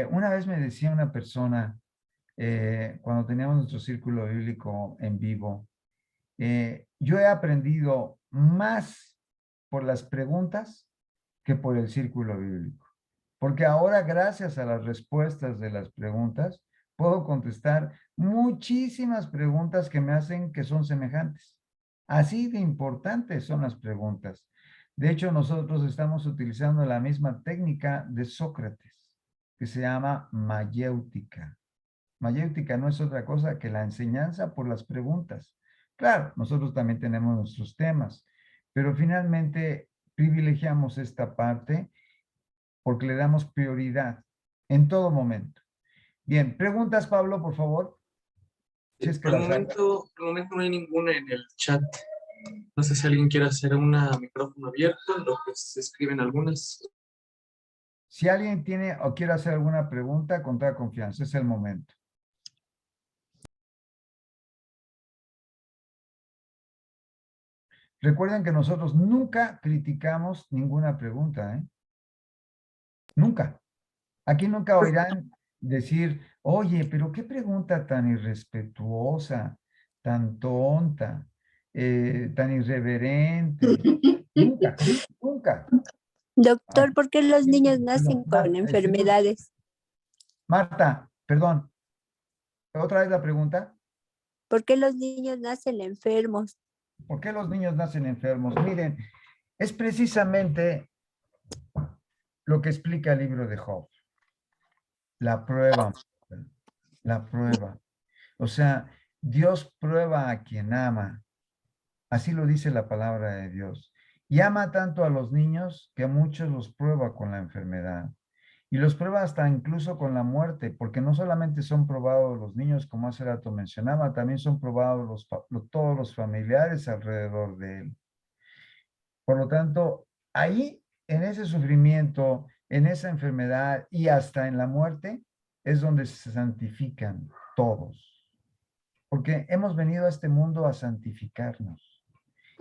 Una vez me decía una persona, cuando teníamos nuestro círculo bíblico en vivo, yo he aprendido más por las preguntas que por el círculo bíblico. Porque ahora, gracias a las respuestas de las preguntas, puedo contestar muchísimas preguntas que me hacen que son semejantes. Así de importantes son las preguntas. De hecho, nosotros estamos utilizando la misma técnica de Sócrates, que se llama mayéutica. Mayéutica no es otra cosa que la enseñanza por las preguntas. Claro, nosotros también tenemos nuestros temas, pero finalmente privilegiamos esta parte porque le damos prioridad en todo momento. Bien, preguntas, Pablo, por favor. Si es que Por el las hay. momento no hay ninguna en el chat. No sé si alguien quiere hacer un micrófono abierto, lo que se escriben algunas. Si alguien tiene o quiere hacer alguna pregunta, con toda confianza, es el momento. Recuerden que nosotros nunca criticamos ninguna pregunta, ¿eh? Nunca. Aquí nunca oirán decir, oye, pero qué pregunta tan irrespetuosa, tan tonta, tan irreverente. Nunca, nunca. Doctor, ¿por qué los niños Perdón, nacen con Marta, enfermedades? Marta, perdón. ¿Otra vez la pregunta? ¿Por qué los niños nacen enfermos? ¿Por qué los niños nacen enfermos? Miren, es precisamente lo que explica el libro de Job. La prueba, la prueba. O sea, Dios prueba a quien ama. Así lo dice la palabra de Dios. Y ama tanto a los niños que a muchos los prueba con la enfermedad. Y los prueba hasta incluso con la muerte, porque no solamente son probados los niños, como hace rato mencionaba, también son probados todos los familiares alrededor de él. Por lo tanto, ahí, en ese sufrimiento, en esa enfermedad y hasta en la muerte, es donde se santifican todos. Porque hemos venido a este mundo a santificarnos.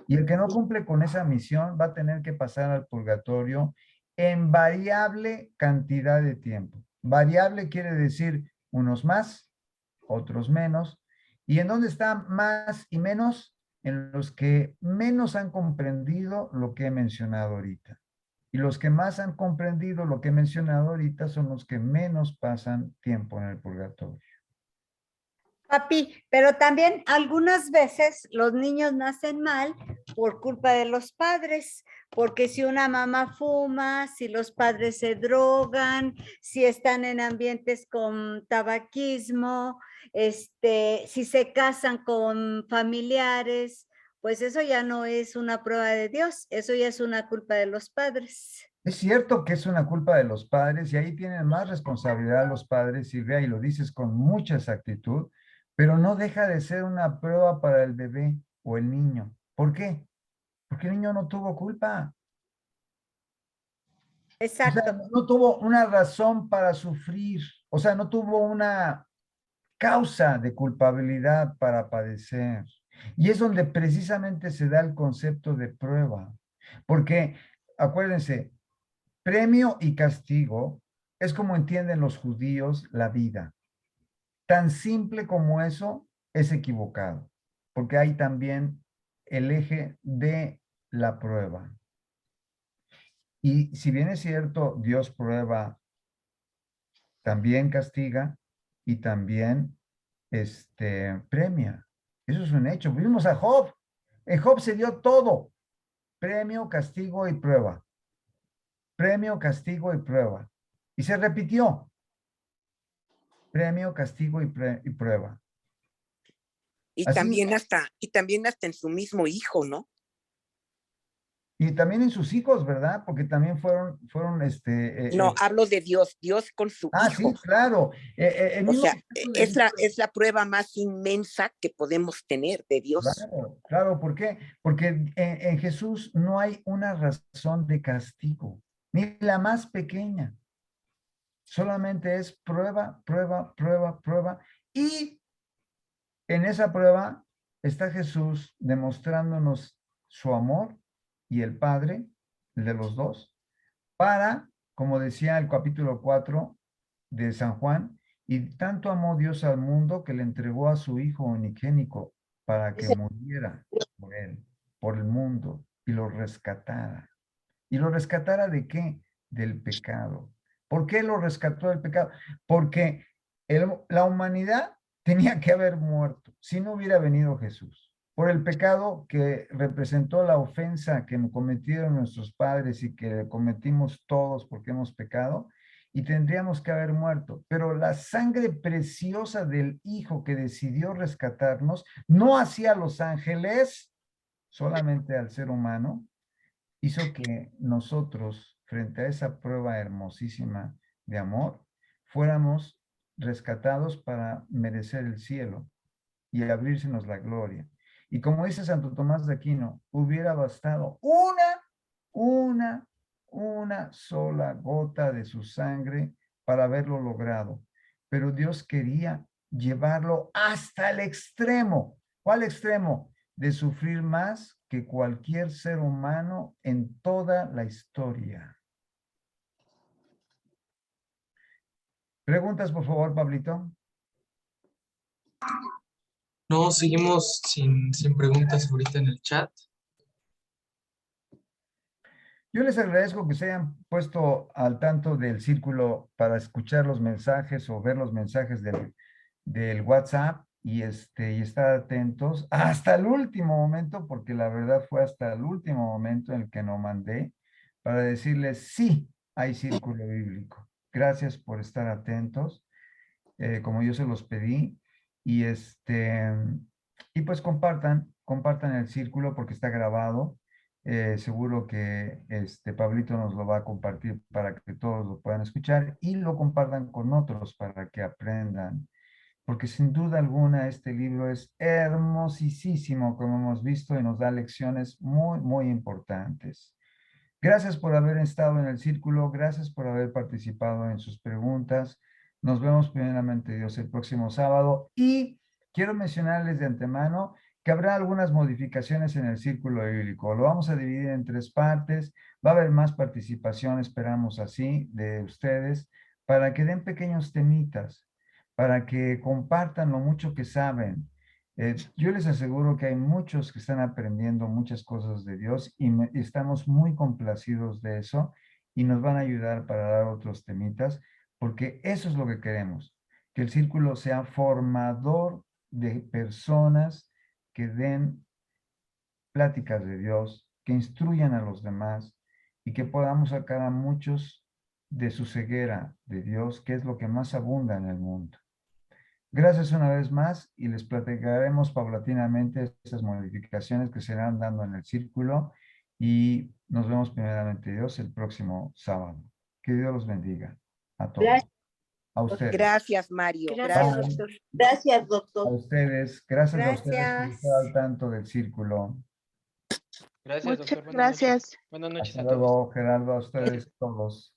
Y el que no cumple con esa misión va a tener que pasar al purgatorio en variable cantidad de tiempo. Variable quiere decir unos más, otros menos. ¿Y en dónde está más y menos? En los que menos han comprendido lo que he mencionado ahorita. Y los que más han comprendido lo que he mencionado ahorita son los que menos pasan tiempo en el purgatorio. Papi, pero también algunas veces los niños nacen mal por culpa de los padres, porque si una mamá fuma, si los padres se drogan, si están en ambientes con tabaquismo, si se casan con familiares, pues eso ya no es una prueba de Dios, eso ya es una culpa de los padres. Es cierto que es una culpa de los padres y ahí tienen más responsabilidad los padres, Silvia, y lo dices con mucha exactitud, pero no deja de ser una prueba para el bebé o el niño. ¿Por qué? Porque el niño no tuvo culpa. O sea, Exacto. no tuvo una razón para sufrir. O sea, no tuvo una causa de culpabilidad para padecer. Y es donde precisamente se da el concepto de prueba. Porque, acuérdense, premio y castigo es como entienden los judíos la vida. Tan simple como eso es equivocado, porque hay también el eje de la prueba. Y si bien es cierto, Dios prueba, también castiga y también premia. Eso es un hecho. Vimos a Job. En Job se dio todo. Premio, castigo y prueba. Premio, castigo y prueba. Y se repitió. Premio, castigo y prueba. Y Así, también hasta en su mismo hijo, ¿no? y también en sus hijos, ¿verdad? Porque también fueron No, hablo de Dios, Dios con su sí, hijo. claro. El O mismo sea, concepto de Dios. es la prueba más inmensa que podemos tener de Dios. Claro, claro, ¿por qué? Porque en Jesús no hay una razón de castigo, ni la más pequeña. Solamente es prueba, prueba, prueba, prueba. Y en esa prueba está Jesús demostrándonos su amor y el Padre, el de los dos, para, como decía el capítulo 4 de San Juan, y tanto amó Dios al mundo que le entregó a su Hijo unigénico para que muriera por él, por el mundo, y lo rescatara. ¿Y lo rescatara de qué? Del pecado. ¿Por qué lo rescató del pecado? Porque la humanidad tenía que haber muerto si no hubiera venido Jesús. Por el pecado que representó la ofensa que cometieron nuestros padres y que cometimos todos porque hemos pecado, y tendríamos que haber muerto. Pero la sangre preciosa del Hijo que decidió rescatarnos, no hacia los ángeles, solamente al ser humano, hizo que nosotros, frente a esa prueba hermosísima de amor, fuéramos rescatados para merecer el cielo y abrírsenos la gloria. Y como dice Santo Tomás de Aquino, hubiera bastado una sola gota de su sangre para haberlo logrado. Pero Dios quería llevarlo hasta el extremo. ¿Cuál extremo? De sufrir más que cualquier ser humano en toda la historia. ¿Preguntas, por favor, Pablito? No, seguimos sin preguntas ahorita en el chat. Yo les agradezco que se hayan puesto al tanto del círculo para escuchar los mensajes o ver los mensajes del WhatsApp y estar atentos hasta el último momento, porque la verdad fue hasta el último momento en el que no mandé para decirles sí, hay círculo bíblico. Gracias por estar atentos, como yo se los pedí, y y pues compartan el círculo porque está grabado. Seguro que Pablito nos lo va a compartir para que todos lo puedan escuchar y lo compartan con otros para que aprendan. Porque sin duda alguna este libro es hermosísimo, como hemos visto, y nos da lecciones muy, muy importantes. Gracias por haber estado en el círculo, gracias por haber participado en sus preguntas. Nos vemos primeramente Dios el próximo sábado y quiero mencionarles de antemano que habrá algunas modificaciones en el círculo bíblico. Lo vamos a dividir en 3 partes. Va a haber más participación, esperamos así, de ustedes, para que den pequeños temitas, para que compartan lo mucho que saben. Yo les aseguro que hay muchos que están aprendiendo muchas cosas de Dios y estamos muy complacidos de eso y nos van a ayudar para dar otros temitas, porque eso es lo que queremos, que el círculo sea formador de personas que den pláticas de Dios, que instruyan a los demás y que podamos sacar a muchos de su ceguera de Dios, que es lo que más abunda en el mundo. Gracias una vez más y les platicaremos paulatinamente estas modificaciones que se irán dando en el círculo y nos vemos primeramente Dios el próximo sábado. Que Dios los bendiga a todos. Gracias. A ustedes. Gracias, Mario. Gracias, Gracias. doctor. Gracias, A doctor. ustedes. Gracias a ustedes por Gracias. estar al tanto del círculo. Gracias, Muchas doctor. Buenas noches. gracias. Buenas noches Hasta a todos. luego, Gerardo, a ustedes todos.